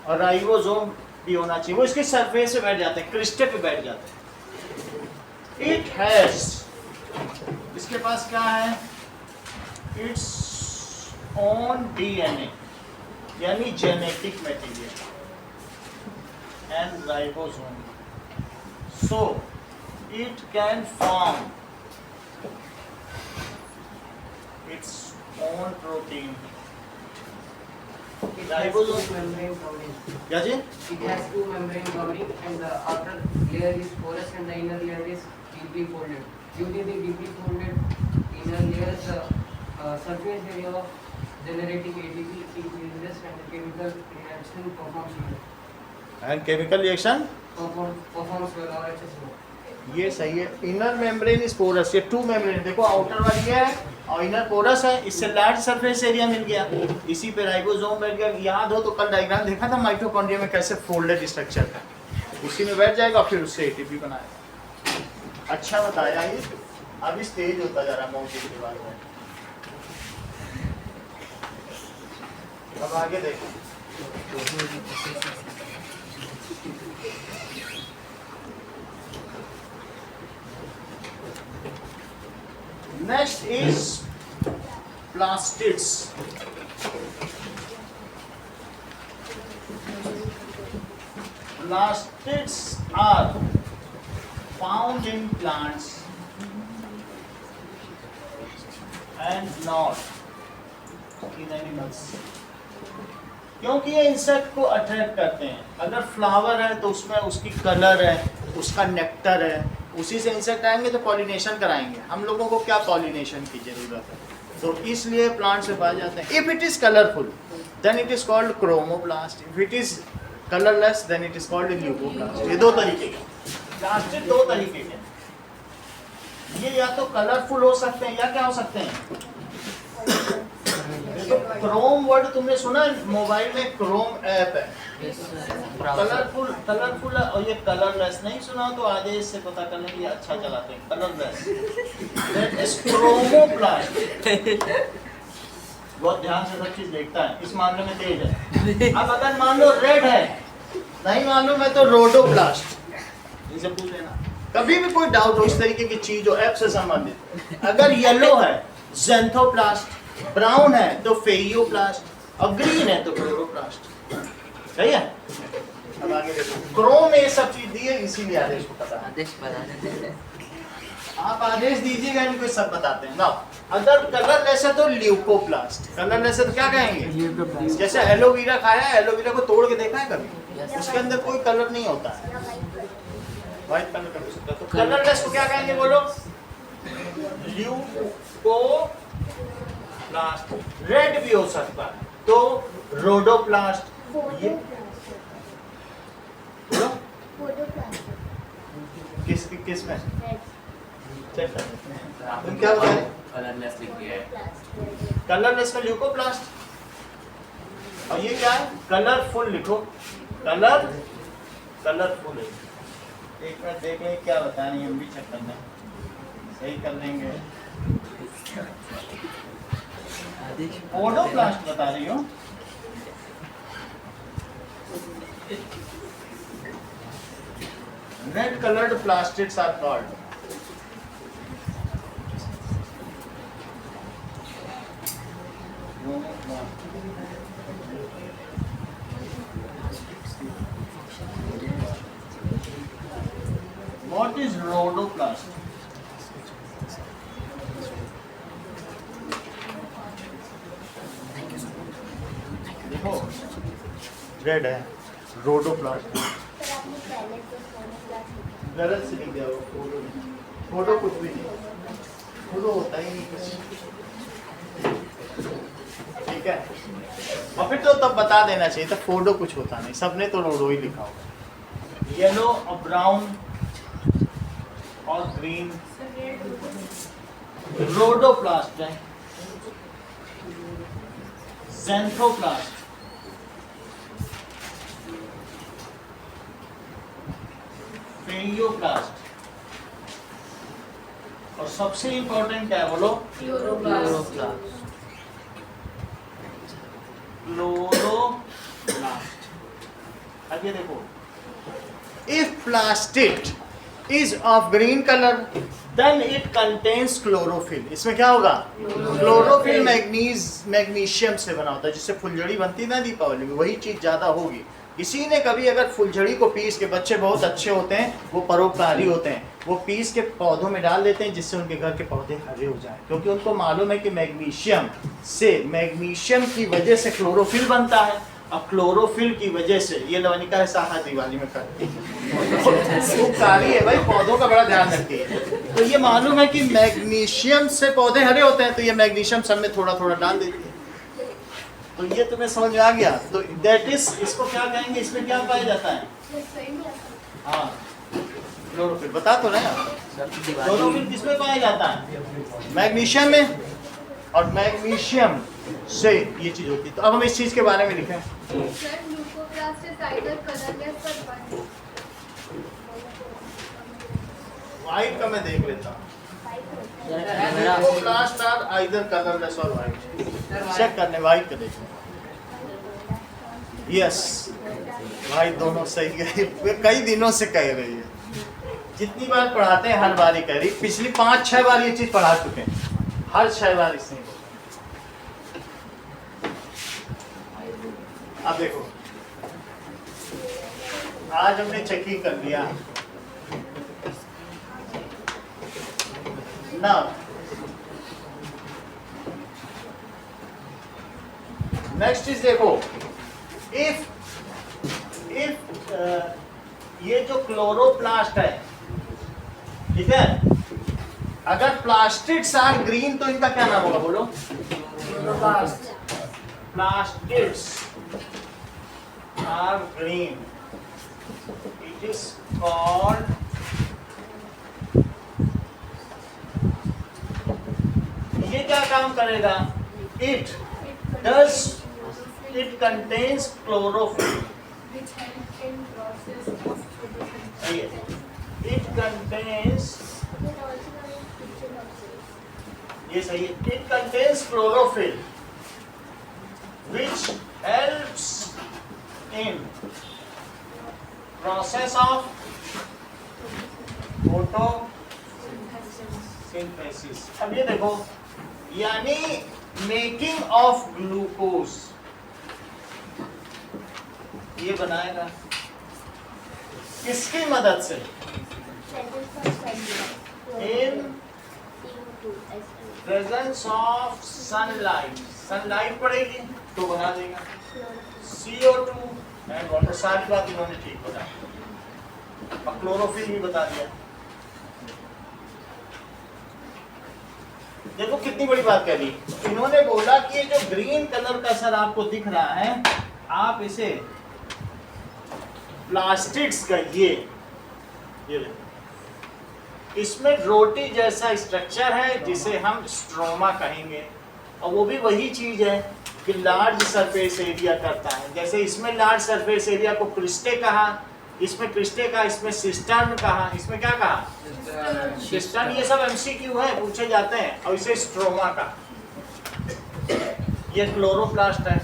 और राइबोसोम भी होना चाहिए। वो इसके सरफेस पे बैठ जाते हैं, क्रिस्टल पे बैठ जाते हैं। इट हैज, इसके पास क्या है, इट्स ओन DNA यानी genetic material and ribosome, so it can form its own protein. It has two membrane covering. क्या जी? It has two membrane covering and the outer layer is porous and the inner layer is deeply folded. Due to the deeply folded inner layer, the surface area of generating ATP increases and the chemical reaction performs well. And chemical reaction? Performs well or excessive. ये सही है। Inner membrane is porous, ये 2 membrane देखो, outer वाली है और inner porous है, इससे लार्ज सरफेस एरिया मिल गया, इसी पे राइबोसोम बैठ गया। याद हो तो कल डायग्राम देखा था माइटोकॉन्ड्रिया में कैसे फोल्डेड स्ट्रक्चर था, उसी में बैठ जाएगा फिर उससे एटीपी बनाएगा। अच्छा बताया ये, अभी स्टेज होता जा रहा है मोटी के बारे में। अब आगे देखो, next is plastids. Plastids are found in plants and not in animals. क्योंकि ये इंसेक्ट को अट्रैक्ट करते हैं। अगर फ्लावर है तो उसमें उसकी कलर है, उसका नेक्टर है, उसी से इंसेक्ट आएंगे तो पॉलिनेशन कराएंगे। हम लोगों को क्या पॉलिनेशन की जरूरत है, तो इसलिए प्लांट से पाए जाते हैं। If it is colourful then it is called chromoplast, if it is colourless then it is called leucoplast. ये 2 तरीके के प्लास्टिड, 2 तरीके के। ये या तो कलरफुल हो सकते हैं या क्या हो सकते हैं, तो क्रोम वर्ड तुमने सुना मोबाइल में, क्रोम ऐप है, कलरफुल कलरफुल है, और ये कलरलेस नहीं सुना तो आदेश से पता करने के लिए अच्छा चलाते हैं, कलरलेस दैट इज क्रोमोप्लास्ट। बहुत ध्यान से सब चीज देखता है, इस मामले में तेज है। अब अगर मान लो रेड है, नहीं मालूम है तो रोडोप्लास्ट, इनसे पूछ लेना कभी भी कोई डाउट हो इस तरीके की चीज हो ऐप से संबंधित। अगर येलो है ज़ैंथोप्लास्ट, ब्राउन है तो फेइयोप्लास्ट, और ग्रीन है तो क्लोरोप्लास्ट। सही है। अब आगे देखो, क्रोम ये सब चीज दी है इसीलिए आदेश को पता है। आदेश बता देते। आप आदेश दीजिएगा, इनको सब बताते हैं ना। अगर कलरलेस है तो ल्यूकोप्लास्ट, कलरलेस है तो क्या कहेंगे, जैसे एलोवेरा खाया है, एलोवेरा को तोड़ के देखा है कभी, उसके अंदर कोई कलर नहीं होता है, व्हाइट कलर का हो सकता है। तो कलरलेस को क्या कहेंगे बोलो, ल्यूकोप्लास्ट। रेड भी हो सकता है तो रोडोप्लास्ट। ये किस में चेक कर लेते हैं। तुम क्या बताए, कलरलेस लिख दिया है। कलरलेस में ल्यूकोप्लास्ट, और ये क्या है, कलरफुल लिखो, कलरफुल है। एक मिनट देख लें क्या बताया, हम भी चेक करना सही कर लेंगे। ओडोप्लास्ट बता रही हो, red coloured plastids are called what is rhodoplast? देखो रेड है रोडोप्लास्ट, सर आपने पहले तो क्रोमोप्लास्ट गलत से लिख दिया वो, फोटो कुछ भी नहीं, फोटो होता ही नहीं कुछ, ठीक है। और फिर तो तब बता देना चाहिए था, फोटो कुछ होता नहीं, सबने तो रोडो ही लिखा होगा। येलो और ब्राउन और ग्रीन रोडोप्लास्ट है। ज़ैंथोप्लास्ट, फेइयोप्लास्ट, और सबसे इंपॉर्टेंट क्या है बोलो, क्लोरोप्लास्ट। अब ये देखो, if plastid is of green colour then it contains chlorophyll. इसमें क्या होगा, क्लोरोफिल मैग्नीशियम से बना होता है, जिससे फुलझड़ी बनती है ना दीपावली में, वही चीज ज्यादा होगी। किसी ने कभी अगर फुलझड़ी को पीस के, बच्चे बहुत अच्छे होते हैं, वो परोपकारी होते हैं, वो पीस के पौधों में डाल देते हैं जिससे उनके घर के पौधे हरे हो जाएं, क्योंकि उनको मालूम है कि मैग्नीशियम की वजह से क्लोरोफिल बनता है, और क्लोरोफिल की वजह से ये लवनिका है साहा दिवाली में करती है, कारी है भाई, पौधों का बड़ा ध्यान रखती है। तो ये मालूम है कि मैग्नीशियम से पौधे हरे होते हैं, तो ये मैग्नीशियम सब में थोड़ा थोड़ा डाल देती है। तो ये तुम्हें समझ में आ गया। तो दैट इज, इसको क्या कहेंगे, इसमें क्या पाया जाता है, हाँ क्लोरोफिल बता तो रहे हैं। क्लोरोफिल किसमें पाया जाता है? मैग्नीशियम में, और मैग्नीशियम से ये चीज होती है। तो अब हम इस चीज के बारे में लिखें। Sir, leucoplast is either colorless or white. White का मैं देख लेता हूँ। ल्यूकोप्लास्ट आर आइदर कलरलेस और व्हाइट। चेक करने व्हाइट का देखो। यस, व्हाइट दोनों सही है। वे कई दिनों से कह रही है, जितनी बार पढ़ाते हैं हर बार ही कह रही। पिछली 5-6 बार ये चीज पढ़ा चुके हैं, हर 6 बार इसने बोला। अब देखो, आज हमने चेकिंग कर लिया। Now, next is देखो, if ये जो क्लोरोप्लास्ट है, ठीक है, अगर प्लास्टिड्स आर ग्रीन तो इनका क्या नाम होगा बोलो? Plastids are green, it is called ये क्या काम करेगा? It contains chlorophyll, Which help in process of photosynthesis. It contains, It can also come in kitchen also. ये सही है, it contains chlorophyll which helps in process of photosynthesis. अब ये देखो, यानी मेकिंग ऑफ ग्लूकोज ये बनाएगा किसकी मदद से? In presence of sunlight, sunlight पड़ेगी तो बना देगा CO2 एंड वाटर। सारी बात इन्होंने ठीक बताई, अब क्लोरोफिल भी बता दिया। देखो कितनी बड़ी बात कह ली इन्होंने। बोला कि ये जो ग्रीन कलर का सर आपको दिख रहा है, आप इसे प्लास्टिड्स का ये इसमें रोटी जैसा स्ट्रक्चर है जिसे हम स्ट्रोमा कहेंगे, और वो भी वही चीज है कि लार्ज सरफेस एरिया करता है। जैसे इसमें लार्ज सरफेस एरिया को क्रिस्टे कहा, इसमें क्रिस्टे का, इसमें सिस्टर्न कहा, इसमें क्या कहा? सिस्टर्न। ये सब MCQ है, पूछे जाते हैं। और इसे स्ट्रोमा का, ये क्लोरोप्लास्ट है।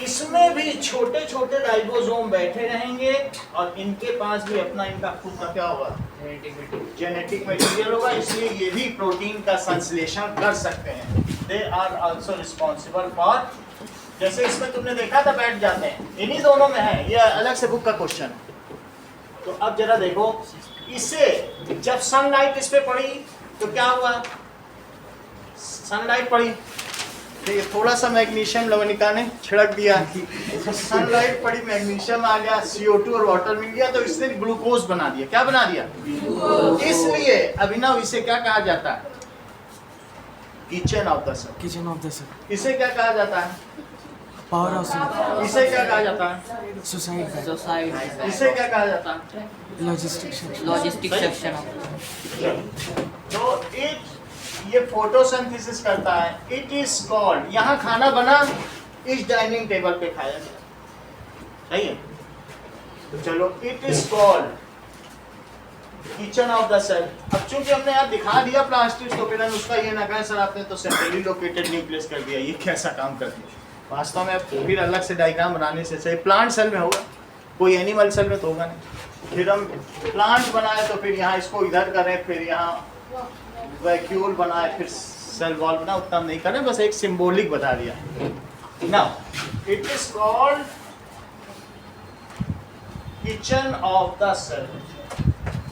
इसमें भी छोटे छोटे राइबोसोम बैठे रहेंगे और इनके पास भी अपना इनका खुद का क्या होगा? जेनेटिक मटेरियल होगा, इसलिए ये भी प्रोटीन का संश्लेषण कर सकते हैं। They are also responsible for, जैसे इसमें तुमने देखा था बैठ जाते हैं, इन्हीं दोनों में है। ये अलग से बुक का क्वेश्चन है। तो अब जरा देखो, इसे जब सनलाइट इस पे पड़ी तो क्या हुआ? सनलाइट पड़ी, ठीक है, थोड़ा सा मैग्नीशियम लवणिका ने छिड़क दिया, तो सनलाइट पड़ी, मैग्नीशियम आ गया, CO2 और वाटर मिल गया, तो इसने ग्लूकोज बना दिया। क्या बना दिया? इसलिए अभिनव इसे क्या कहा जाता है? Kitchen of the cell. Kitchen of the cell. इसे क्या कहा जाता है? Power house. इसे क्या कहा जाता है? सोसाइटी। इसे क्या कहा जाता है? Logistic section. लॉजिस्टिक सही? सेक्शन। तो इट ये फोटोसिंथेसिस करता है। इट इज कॉल्ड, यहाँ खाना बना इस डाइनिंग टेबल पे खाया गया, सही है? तो चलो, it is called kitchen of the cell. अब चूंकि हमने यहाँ दिखा दिया प्लास्टिक, तो फिर हम उसका ये ना कहें सर आपने तो सेंट्रली लोकेटेड न्यूक्लियस कर दिया, ये कैसा काम कर दिया? वास्तव में फिर अलग से डायग्राम बनाने से सही प्लांट सेल में होगा, कोई एनिमल सेल में तो होगा नहीं। फिर हम प्लांट बनाए तो फिर यहाँ इसको इधर करें, फिर यहाँ वैक्यूल बनाए, फिर सेल वॉल बना, उतना हम नहीं करें, बस एक सिंबॉलिक बता दिया। Now it is called kitchen of the cell.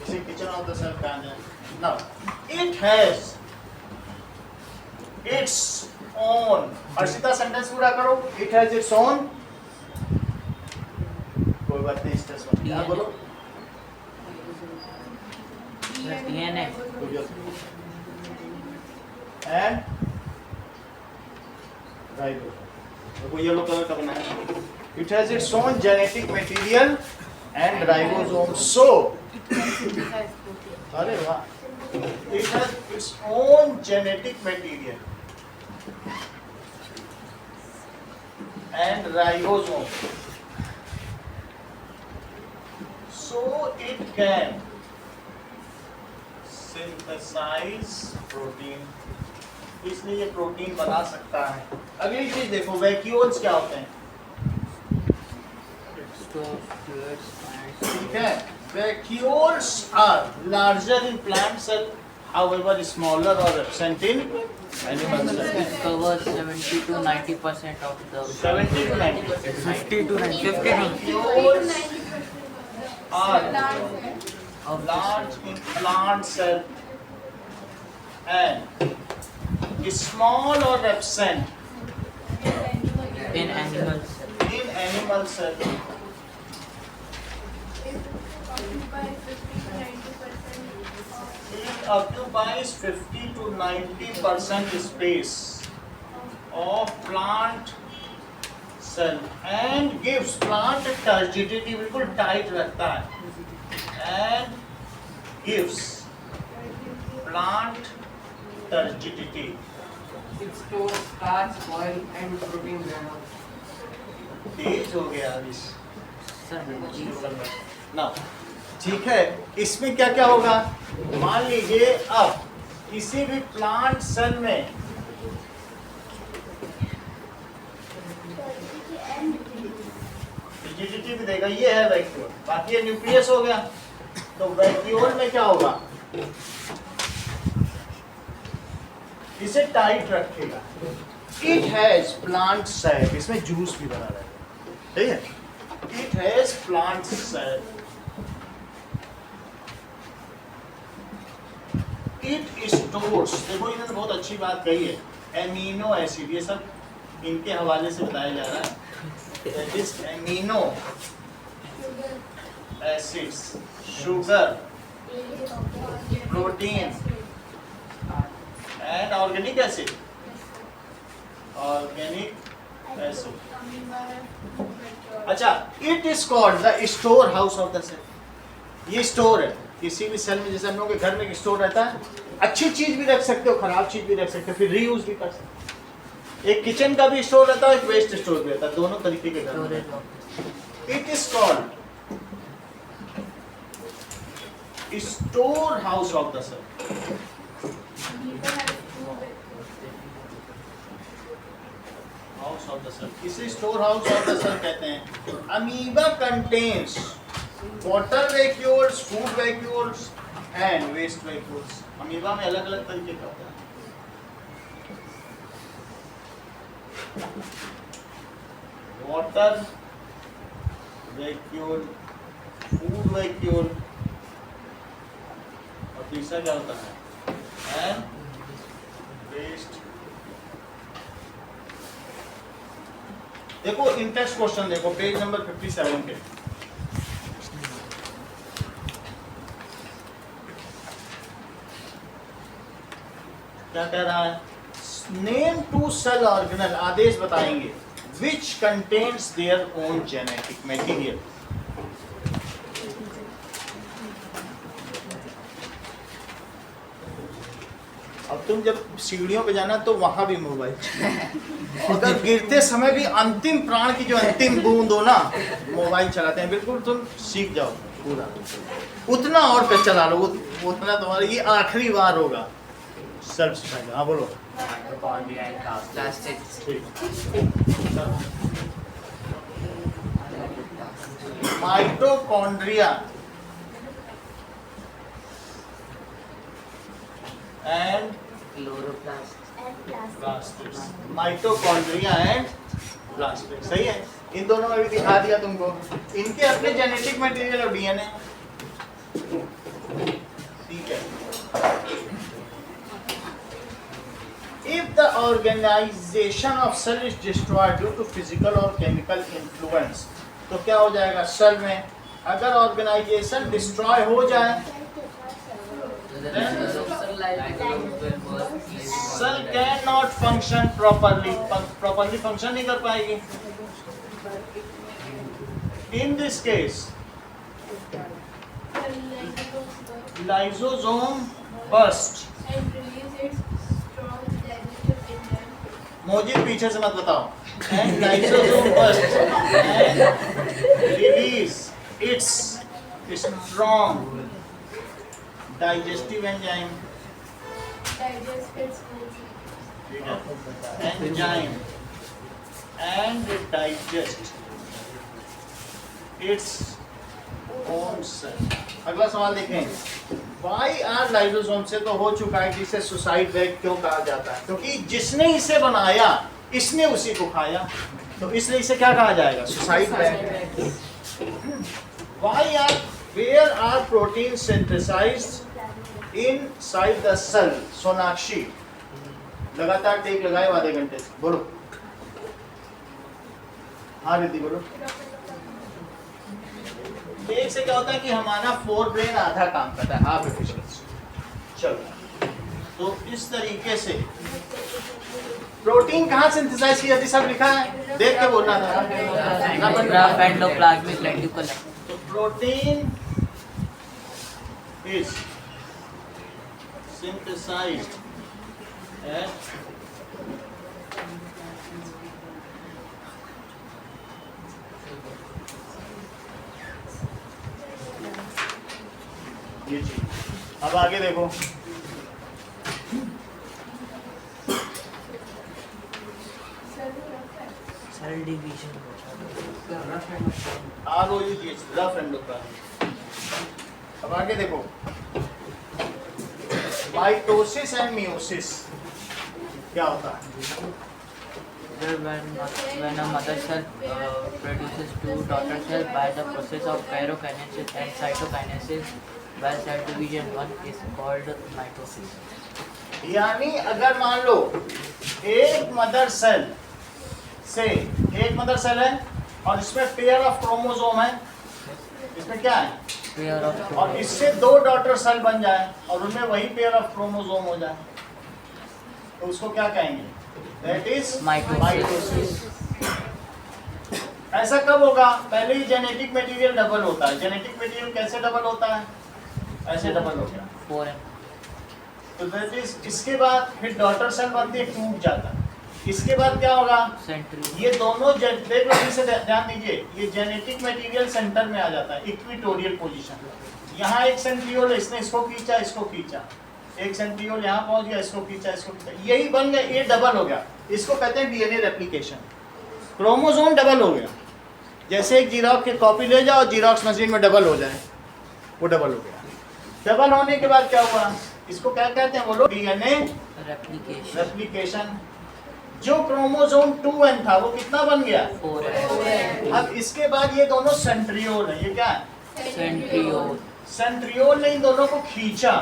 इसे किचन ऑफ द सेल कहा जाए। Now it has its own, Arshita sentence पूरा करो। इट हैज इट्स ओन, कोई बात नहीं, स्ट्रेस मत क्या बोलो। DNA एंड राइबोसोम, तो येलो कलर का बनाया। It has its own genetic material and ribosome. So, It can synthesize protein. अरे वाह, it has its own genetic material and ribosome. So it can synthesize protein. इसलिए ये protein बना सकता है. अगली चीज देखो, वैक्यूल्स क्या होते हैं? ठीक है, vacuoles are larger in plant cell, however smaller or absent in animal cell. It covers 70 to 90% of the 70 to 90. 50 to 90. 50 Vacuoles are of large in plant cell and small or absent in animals. in animal cell. It occupies 50 to 90% space of plant cell and gives plant turgidity, बिल्कुल tight रखता है, and gives plant turgidity. It stores starch, oil, and protein granules. तेज हो गया अभी Sir, ना, ठीक है. इसमें क्या क्या होगा? मान लीजिए अब किसी भी प्लांट सेल में रिजिडिटी भी देगा, ये है वैक्यूल, बाकी ये न्यूक्लियस हो गया. तो वैक्यूल में क्या होगा? इसे टाइट रखेगा. इट हैज प्लांट सेल, इसमें जूस भी बना रहेगा, ठीक है. It has plant cell. It stores, देखो इन्होंने बहुत अच्छी बात कही है, एमिनो एसिड, ये सब इनके हवाले से बताया जा रहा है. That is amino acids, sugar, protein and organic acid. Organic acid. अच्छा, it is called the store house of the cell. ये स्टोर है किसी भी सेल में, जैसे हम लोगों के घर में एक स्टोर रहता है. अच्छी चीज भी रख सकते हो, खराब चीज भी रख सकते हो, फिर रीयूज भी कर सकते हो. एक किचन का भी स्टोर रहता है, एक वेस्ट स्टोर भी रहता है, दोनों तरीके के घर में. It is called store house of the cell. House of the cell, इसे store house of the cell कहते हैं. Amoeba contains water vacuoles, food vacuoles and waste vacuoles. Amoeba में अलग अलग तरीके का होता है. वाटर वैक्यूल, फूड वैक्यूल, और तीसरा क्या होता है? And waste. देखो इंटरेस्ट क्वेश्चन देखो, पेज नंबर 57 पे. क्या कह रहा है? Name two cell organelle, Aadesh बताएंगे, which contains their own genetic material. अब तुम जब सीढ़ियों पे जाना तो वहां भी मोबाइल, अगर गिरते समय भी अंतिम प्राण की जो अंतिम बूंद हो ना, मोबाइल चलाते हैं. बिल्कुल तुम सीख जाओ पूरा, उतना और पे चला लो, उतना तुम्हारा ये आखिरी बार होगा. Self study. हाँ बोलो. plastics. Mitochondria and Chloroplast. and plastic. Plastics. Mitochondria and plastic, सही है. इन दोनों में भी दिखा दिया तुमको. इनके अपने जेनेटिक मटेरियल और डीएनए, ठीक है. If the organization of cell is destroyed due to physical or chemical influence, तो क्या हो जाएगा सेल में? अगर ऑर्गेनाइजेशन डिस्ट्रॉय हो जाए, cell can not function properly, properly function नहीं कर पाएगी. In this case Lysosome burst. and release its strong digestive enzyme. मोजी पीछे से मत बताओ. And lysosome burst and release its strong digestive enzyme. Digest its food. Enzyme and digest its own cell. अगला सवाल देखें. Why are lysosome से तो हो चुका है कि इसे सुसाइड बैग क्यों कहा जाता है? क्योंकि जिसने इसे बनाया इसने उसी को खाया, तो इसलिए इसे क्या कहा जाएगा? Suicide bag. Where are proteins synthesized inside the cell? Sonakshi लगातार टेक लगाए आधे घंटे से. बोलो. हाँ रिद्धि बोलो. एक से क्या होता है कि हमारा फोर ब्रेन आधा काम करता है, हाफ एफिशिएंसी. चलो, तो इस तरीके से प्रोटीन कहाँ सिंथेसाइज की जाती, सब लिखा है, देख के बोलना था. Graph endoplasmic reticulum. तो प्रोटीन इज synthesized at ये चीज. अब आगे देखो. Cell division. ROUGH rough endoplasm. अब आगे देखो. माइटोसिस एंड मियोसिस क्या होता है? When a mother cell produces two daughter cells by the process of pyrokinesis and cytokinesis by cell division, one is called mitosis. यानी अगर मान लो एक मदर सेल से, एक मदर सेल है और इसमें पेयर ऑफ क्रोमोसोम है, इसमें क्या है? Pair of और इससे दो डॉटर सेल बन जाए और उनमें वही पेयर ऑफ क्रोमोसोम हो जाए, तो उसको क्या कहेंगे? That is Mitosis. ऐसा कब होगा? पहले ही जेनेटिक मटेरियल डबल होता है. जेनेटिक मटेरियल कैसे डबल होता है? ऐसे डबल हो गया. 4M. तो दैट इज, इसके बाद फिर डॉटर सेल बनती है, टूट जाता है. इसके बाद क्या होगा? Centriole. ये दोनों देख लो, इसे ध्यान दीजिए, ये जेनेटिक मटेरियल सेंटर में आ जाता है, इक्विटोरियल पोजीशन. यहाँ एक सेंट्रियोल है, इसने इसको खींचा, इसको खींचा, एक सेंट्रियोल यहाँ पहुंच गया, इसको खींचा, इसको खींचा, यही बन गया, ये डबल हो गया. इसको कहते हैं डीएनए रेप्लिकेशन. क्रोमोसोम डबल हो गया. जैसे एक जीरोक्स की कॉपी ले जाओ, जीरोक्स मशीन में डबल हो जाए, वो डबल हो गया. डबल होने के बाद क्या हुआ? इसको क्या कहते हैं बोलो? DNA Replication. रेप्लिकेशन. जो क्रोमोसोम 2n था वो कितना बन गया? 4M. अब इसके बाद ये दोनों सेंट्रियोल है. ये क्या है? Centriole. सेंट्रियोल ने इन दोनों को खींचा,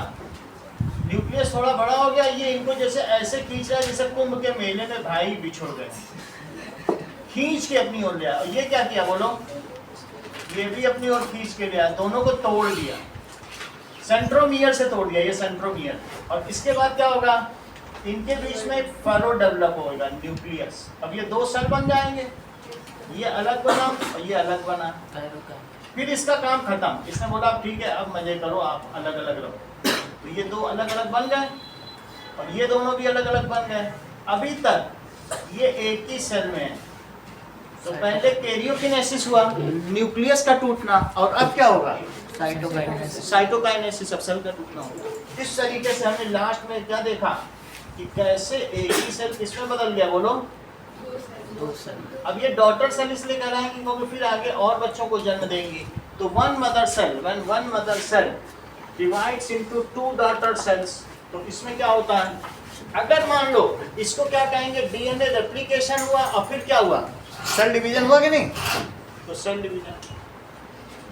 न्यूक्लियस थोड़ा बड़ा हो गया, ये इनको जैसे ऐसे खींच रहा है जैसे कुंभ के मेले में भाई बिछुड़ गए, खींच के अपनी ओर ले आया. और ये क्या किया बोलो? ये भी अपनी ओर खींच के ले आया, दोनों को तोड़ दिया, सेंट्रोमियर से तोड़ दिया, ये सेंट्रोमियर. और इसके बाद क्या होगा? इनके बीच में एक फरो डेवलप होगा, न्यूक्लियस. अब ये दो सेल बन जाएंगे, ये अलग बना और ये अलग बना. Pyrokinesis. फिर इसका काम खत्म. इसने बोला ठीक है अब मजे करो, आप अलग अलग रहो. तो ये दो अलग अलग बन गए और ये दोनों भी अलग अलग बन गए. अभी तक ये एक ही सेल में है. तो पहले कैरियोकिनेसिस हुआ, न्यूक्लियस का टूटना, और अब क्या होगा? Cytokinesis. साइटोकाइनेसिस, अब सेल का टूटना होगा. इस तरीके से हमने लास्ट में क्या देखा कि कैसे एक ही सेल किसमें बदल गया बोलो? दो cell. अब ये डॉटर सेल इसलिए कहलाएंगी क्योंकि फिर आगे और बच्चों को जन्म देंगी. तो one mother cell, when one mother cell divides into two daughter cells, तो इसमें क्या होता है? अगर मान लो इसको क्या कहेंगे? डीएनए रेप्लिकेशन हुआ और फिर क्या हुआ? सेल डिवीजन हुआ कि नहीं? तो सेल डिवीजन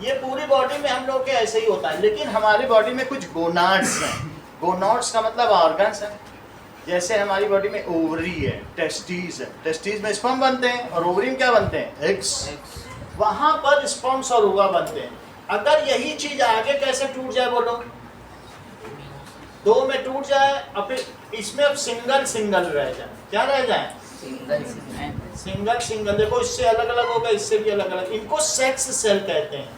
ये पूरी बॉडी में हम लोग के ऐसे ही होता है. लेकिन हमारी बॉडी में कुछ गोनाड्स हैं. गोनाड्स का मतलब ऑर्गन्स है. जैसे हमारी बॉडी में ओवरी है, टेस्टीज है, टेस्टीज में स्पर्म बनते हैं और ओवरी में क्या बनते हैं? एग्स. वहां पर स्पर्म्स और ओवा बनते हैं. अगर यही चीज आगे कैसे टूट जाए बोलो? दो में टूट जाए और फिर इसमें अब सिंगल सिंगल रह जाए. क्या रह जाए? Single. Single single. देखो इससे अलग अलग होगा, इससे भी अलग अलग. इनको सेक्स सेल कहते हैं.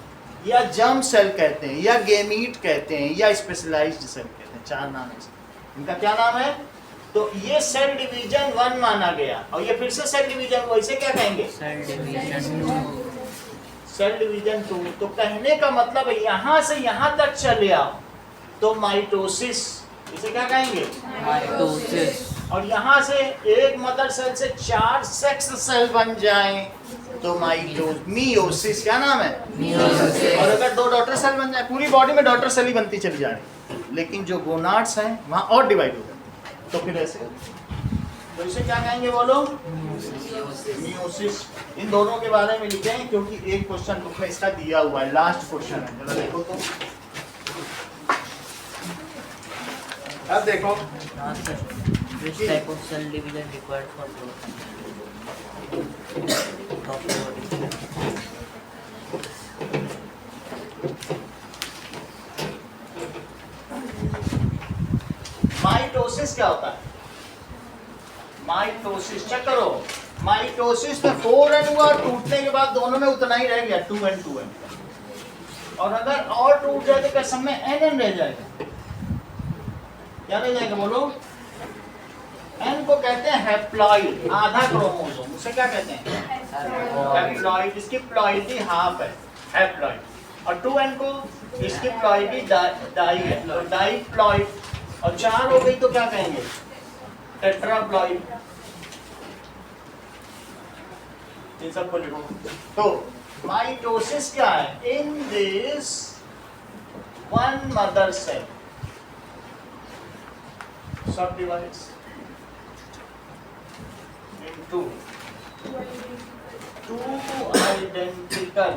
या जर्म सेल कहते हैं, या गेमीट कहते हैं, या स्पेशलाइज्ड सेल कहते हैं। 4 नाम है इसके। इनका क्या नाम है? तो ये सेल डिवीजन 1 माना गया, और ये फिर से सेल डिवीजन हुआ, इसे क्या कहेंगे? Cell division 2। Cell division 2। तो कहने का मतलब है यहाँ से यहाँ तक चले आओ तो माइटोसिस, इसे क्या कहेंगे? माइटोसिस। और यहाँ से एक मदर सेल से 4 सेक्स सेल बन जाएं तो मियोसिस। क्या नाम है? मियोसिस। और अगर 2 डॉटर सेल बन जाए, पूरी बॉडी में डॉटर सेल ही बनती चली जाए, लेकिन जो गोनाड्स हैं वहाँ और डिवाइड हो जाते हैं, तो फिर ऐसे, तो इसे क्या कहेंगे बोलो? मियोसिस। इन दोनों के बारे में लिखें क्योंकि एक क्वेश्चन बुक में इसका दिया हुआ है, लास्ट क्वेश्चन है। जरा देखो तो, अब देखो Which type of cell division required for growth? Mitosis क्या होता है? माइटोसिस चेक करो। माइटोसिस में 4n हुआ, टूटने के बाद दोनों में उतना ही रह गया, 2n 2n। और अगर और टूट जाए तो क्या सब में nn रह जाएगा? क्या रह जाएगा बोलो? n को कहते हैं हैप्लॉइड, आधा क्रोमोसोम। उसे क्या कहते हैं? हैप्लॉइड। इसकी प्लॉइडी हाफ है, हैप्लॉइड। और 2n को इसकी प्लॉइडी डाई है, तो डाइप्लॉइड। और 4 हो गई तो क्या कहेंगे? टेट्राप्लॉइड। इन सबको लिखो। तो माइटोसिस क्या है? In this 1 mother cell subdivides into 2 identical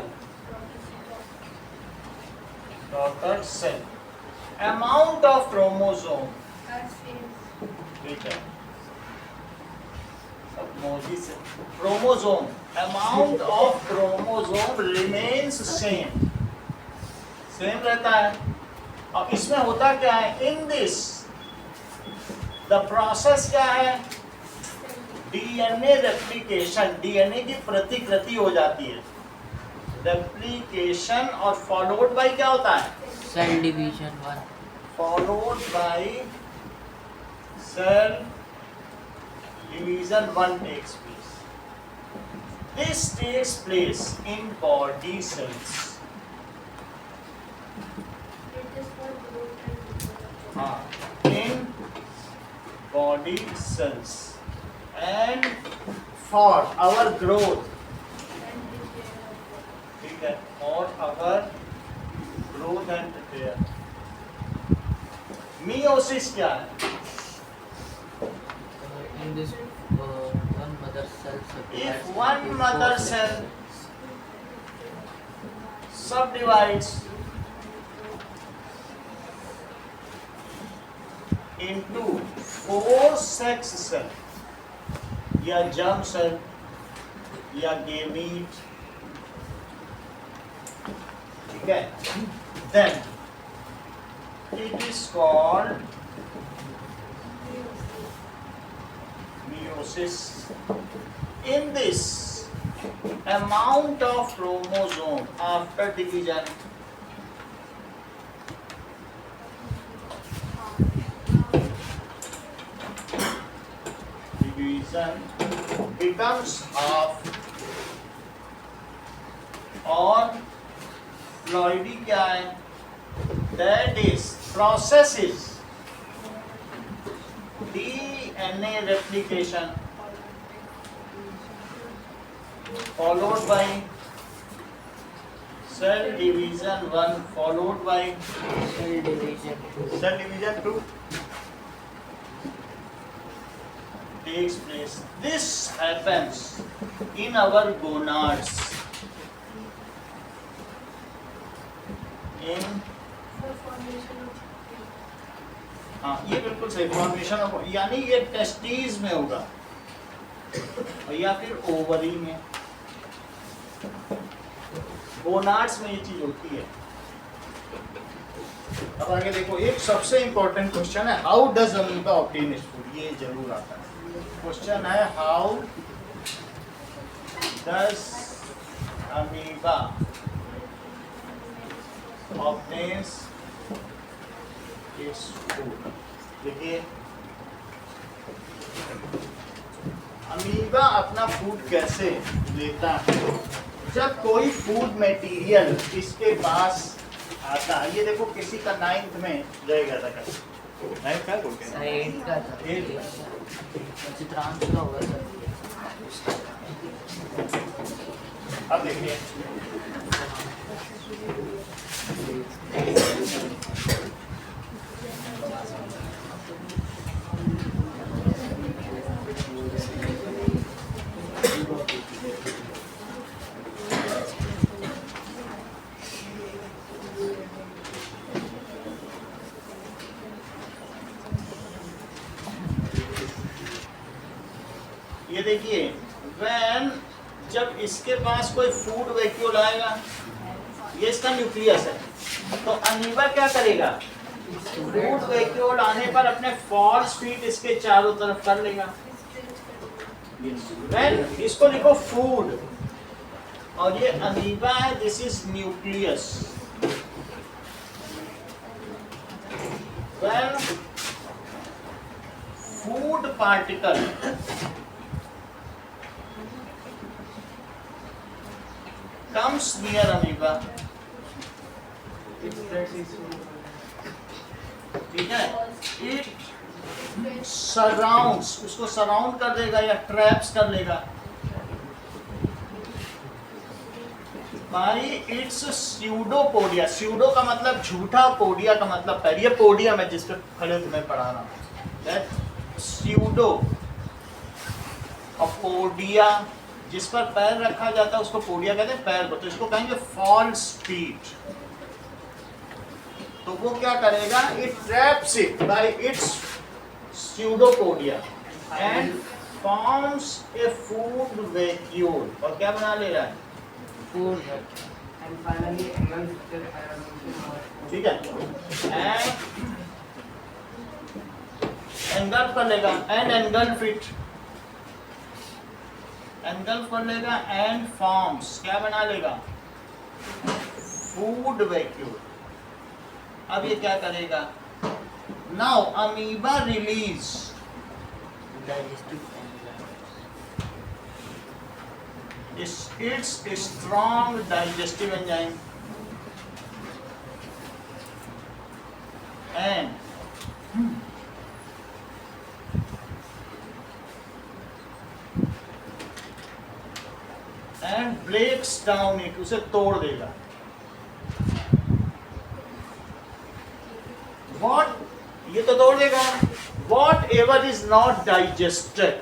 daughter cell. Amount of chromosome, ठीक है, अब मोदी से chromosome, amount of chromosome remains same, same रहता है। और इसमें होता क्या है? इन दिस द प्रोसेस क्या है? डीएनए रेप्लिकेशन, डीएनए की प्रतिकृति हो जाती है, रेप्लिकेशन, और फॉलोड बाय क्या होता है? Cell division 1। Followed by cell division 1 takes place. This takes place in body cells. In body cells, and for our growth, ठीक है, for our growth and repair. Meiosis क्या है? In this one mother cell subdivides If one into mother 4 cell sections. subdivides into 4 sex cell, या germ cell, या gamete, ठीक है, then it is called meiosis. In this, amount of chromosome after division becomes half, और ploidy क्या है? That is processes DNA replication followed by cell division 1 followed by Cell division 2. cell division 2 takes place. This happens in our gonads. In हाँ, ये बिल्कुल सही, formation of, यानी ये testes में होगा या फिर ओवरी में, गोनाड्स में ये चीज होती है। अब आगे देखो, एक सबसे इंपॉर्टेंट क्वेश्चन है, how does amoeba obtain its food? ये जरूर आता है। क्वेश्चन है, how does amoeba obtains its food. देखिए अमीबा अपना फूड कैसे लेता है, जब कोई फूड मटेरियल इसके पास आता है। ये देखो किसी का 9th में रह गया था, कल 9th का बोल के साइड का था, चित्रांश का होगा सर। अब देखिए ये देखिए when जब इसके पास कोई फूड वैक्यूल आएगा, ये इसका न्यूक्लियस है, तो अमीबा क्या करेगा, फूड वैक्यूल आने पर अपने फॉल्स फीट इसके चारों तरफ कर लेगा। when इसको लिखो फूड, और ये अमीबा है, this is nucleus. when food particle comes near amoeba, ठीक है, it surrounds, उसको सराउंड कर देगा या ट्रैप्स कर लेगा by its pseudopodia। स्यूडो का मतलब झूठा, पोडिया का मतलब पैर। ये पोडिया मैं जिस पे खड़े तुम्हें पढ़ा रहा हूँ, that pseudo और पोडिया, जिस पर पैर रखा जाता है उसको पोडिया कहते हैं, पैर को, तो इसको कहेंगे फॉल्स फीट। तो वो क्या करेगा, it traps it by it's pseudopodia and forms a food vacuole, और क्या बना ले रहा है, food. And finally, engulf the aerosolization ठीक है, एंगल्फ कर लेगा एंड एंगल्फ इट, एंगल्फ कर लेगा एंड फॉर्म्स, क्या बना लेगा, फूड वैक्यूल। अब ये क्या करेगा, now amoeba release digestive its strong digestive enzyme and breaks down it, उसे तोड़ देगा। What, ये तो तोड़ देगा, whatever is not digested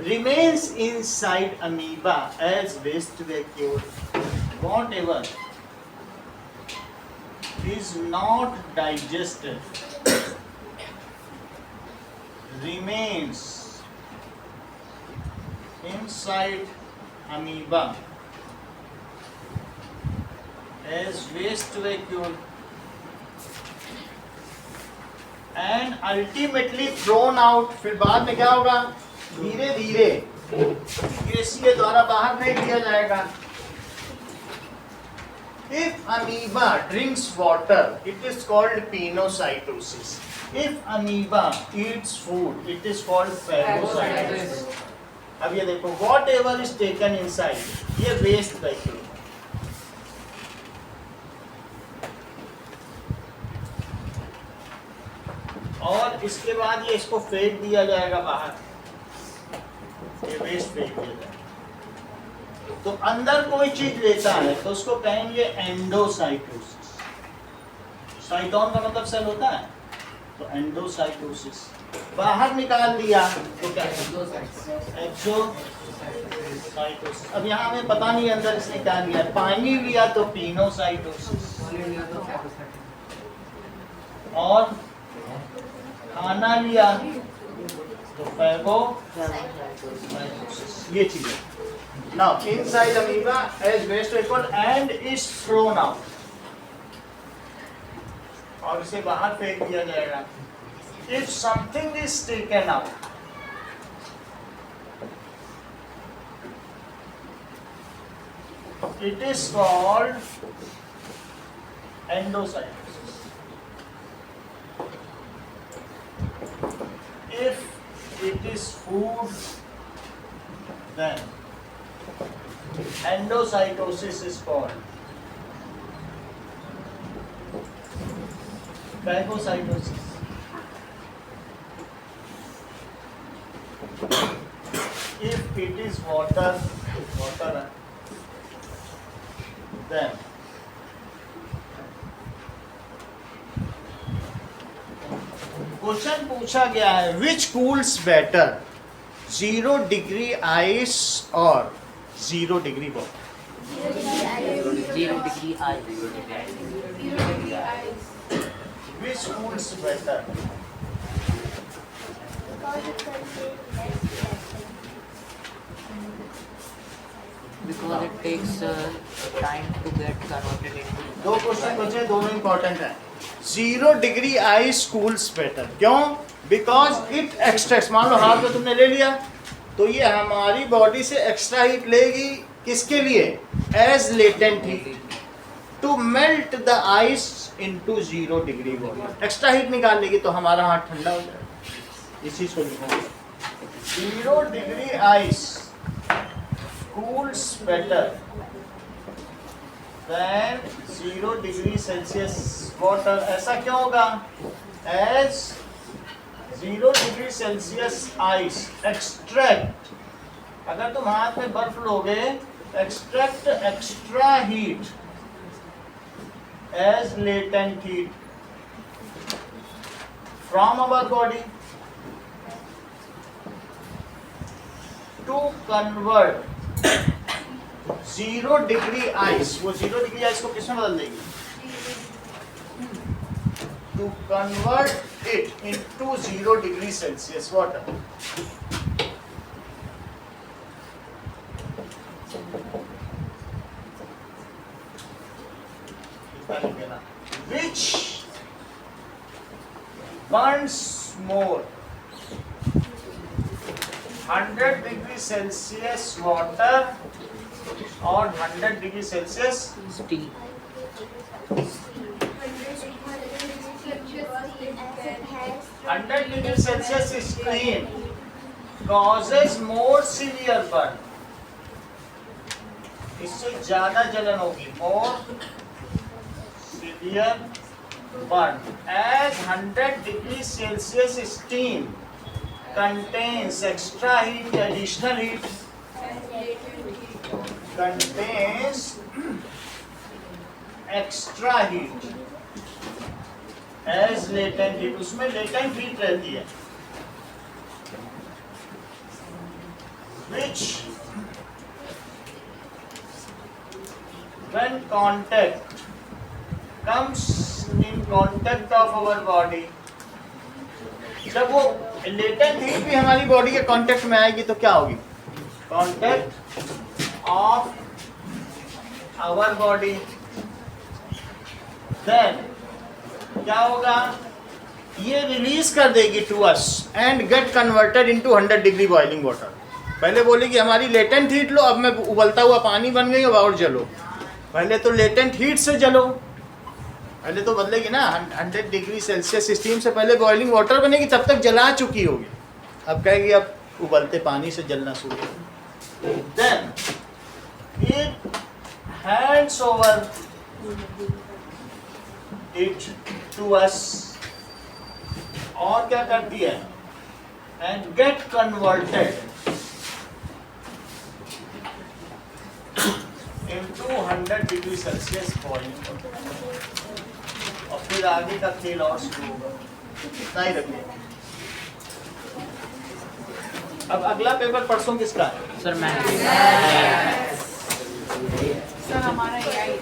remains inside amoeba as waste vacuole। Whatever is not digested remains inside amoeba as waste vacuole and ultimately thrown out। फिर बाद में क्या होगा, धीरे धीरे इसके द्वारा बाहर फेंक दिया जाएगा। If amoeba drinks water, it is called pinocytosis. If amoeba eats food, it is called phagocytosis। अब ये देखो, whatever is taken inside, ये waste vacuole। और इसके बाद ये इसको फेंक दिया जाएगा बाहर, ये वेस्ट फेंक दिया जाएगा। तो अंदर कोई चीज लेता है तो उसको कहेंगे एंडोसाइटोसिस। साइटोन का मतलब सेल होता है, तो एंडोसाइटोसिस। बाहर निकाल दिया तो क्या, एक्सोसाइटोसिस। अब यहाँ हमें पता नहीं अंदर इसने क्या लिया, पानी लिया तो पिनोसाइटोसिस, और खाना लिया तो फैगोसाइटोसिस। ये चीज है। Now inside amoeba as waste vacuole and is thrown out, और इसे बाहर फेंक दिया जाएगा। If something is taken out, it is called Endocytosis. If it is food, then endocytosis is called phagocytosis. If it is water, then question पूछा गया है विच cools better 0 degree ice और 0 degree water 0 degree ice. Which cools better Because it contains less Because it takes time to get converted into. दो question पूछे दोनों important हैं 0 degree ice cools better क्यों because it extracts मान लो हाथ में तुमने ले लिया तो ये हमारी बॉडी से एक्स्ट्रा हीट लेगी किसके लिए as latent heat to melt the ice into 0 degree water extra heat निकाल लेगी तो हमारा हाथ ठंडा हो जाएगा इस चीज को लिखोगे 0 degree ice cools better than 0 degree Celsius water. ऐसा क्यों होगा? As 0 degree Celsius ice extract, अगर तुम हाथ में बर्फ लोगे, extract extra heat as latent heat from our body to convert 0 degree ice वो 0 डिग्री आइस को किसमें बदल देगी to convert it into 0 degree Celsius water which burns more 100 degree Celsius water और 100 degree Celsius Steam. 100 degree Celsius steam causes more severe burn इससे ज्यादा जलन होगी more severe burn as 100 degree Celsius steam contains extra heat additional heat contains extra heat as latent heat उसमें latent heat रहती है which when contact comes in contact of our body जब वो latent heat भी हमारी body के contact में आएगी तो क्या होगी contact of our body then क्या होगा ये रिलीज कर देगी to us and get converted into 100 degree boiling water पहले बोलेगी हमारी लेटेंट हीट लो अब मैं उबलता हुआ पानी बन गई अब और जलो पहले तो लेटेंट हीट से जलो पहले तो बदलेगी ना 100 डिग्री सेल्सियस स्टीम से पहले बॉइलिंग वाटर बनेगी तब तक जला चुकी होगी अब कहेगी अब उबलते पानी से जलना शुरू then it hands over it to us और क्या करती है and get converted into 100 degree Celsius boiling और फिर आगे का खेल और शुरू होगा इतना ही रखिए अब अगला पेपर परसों किसका है Sir, man. सर हमारा ये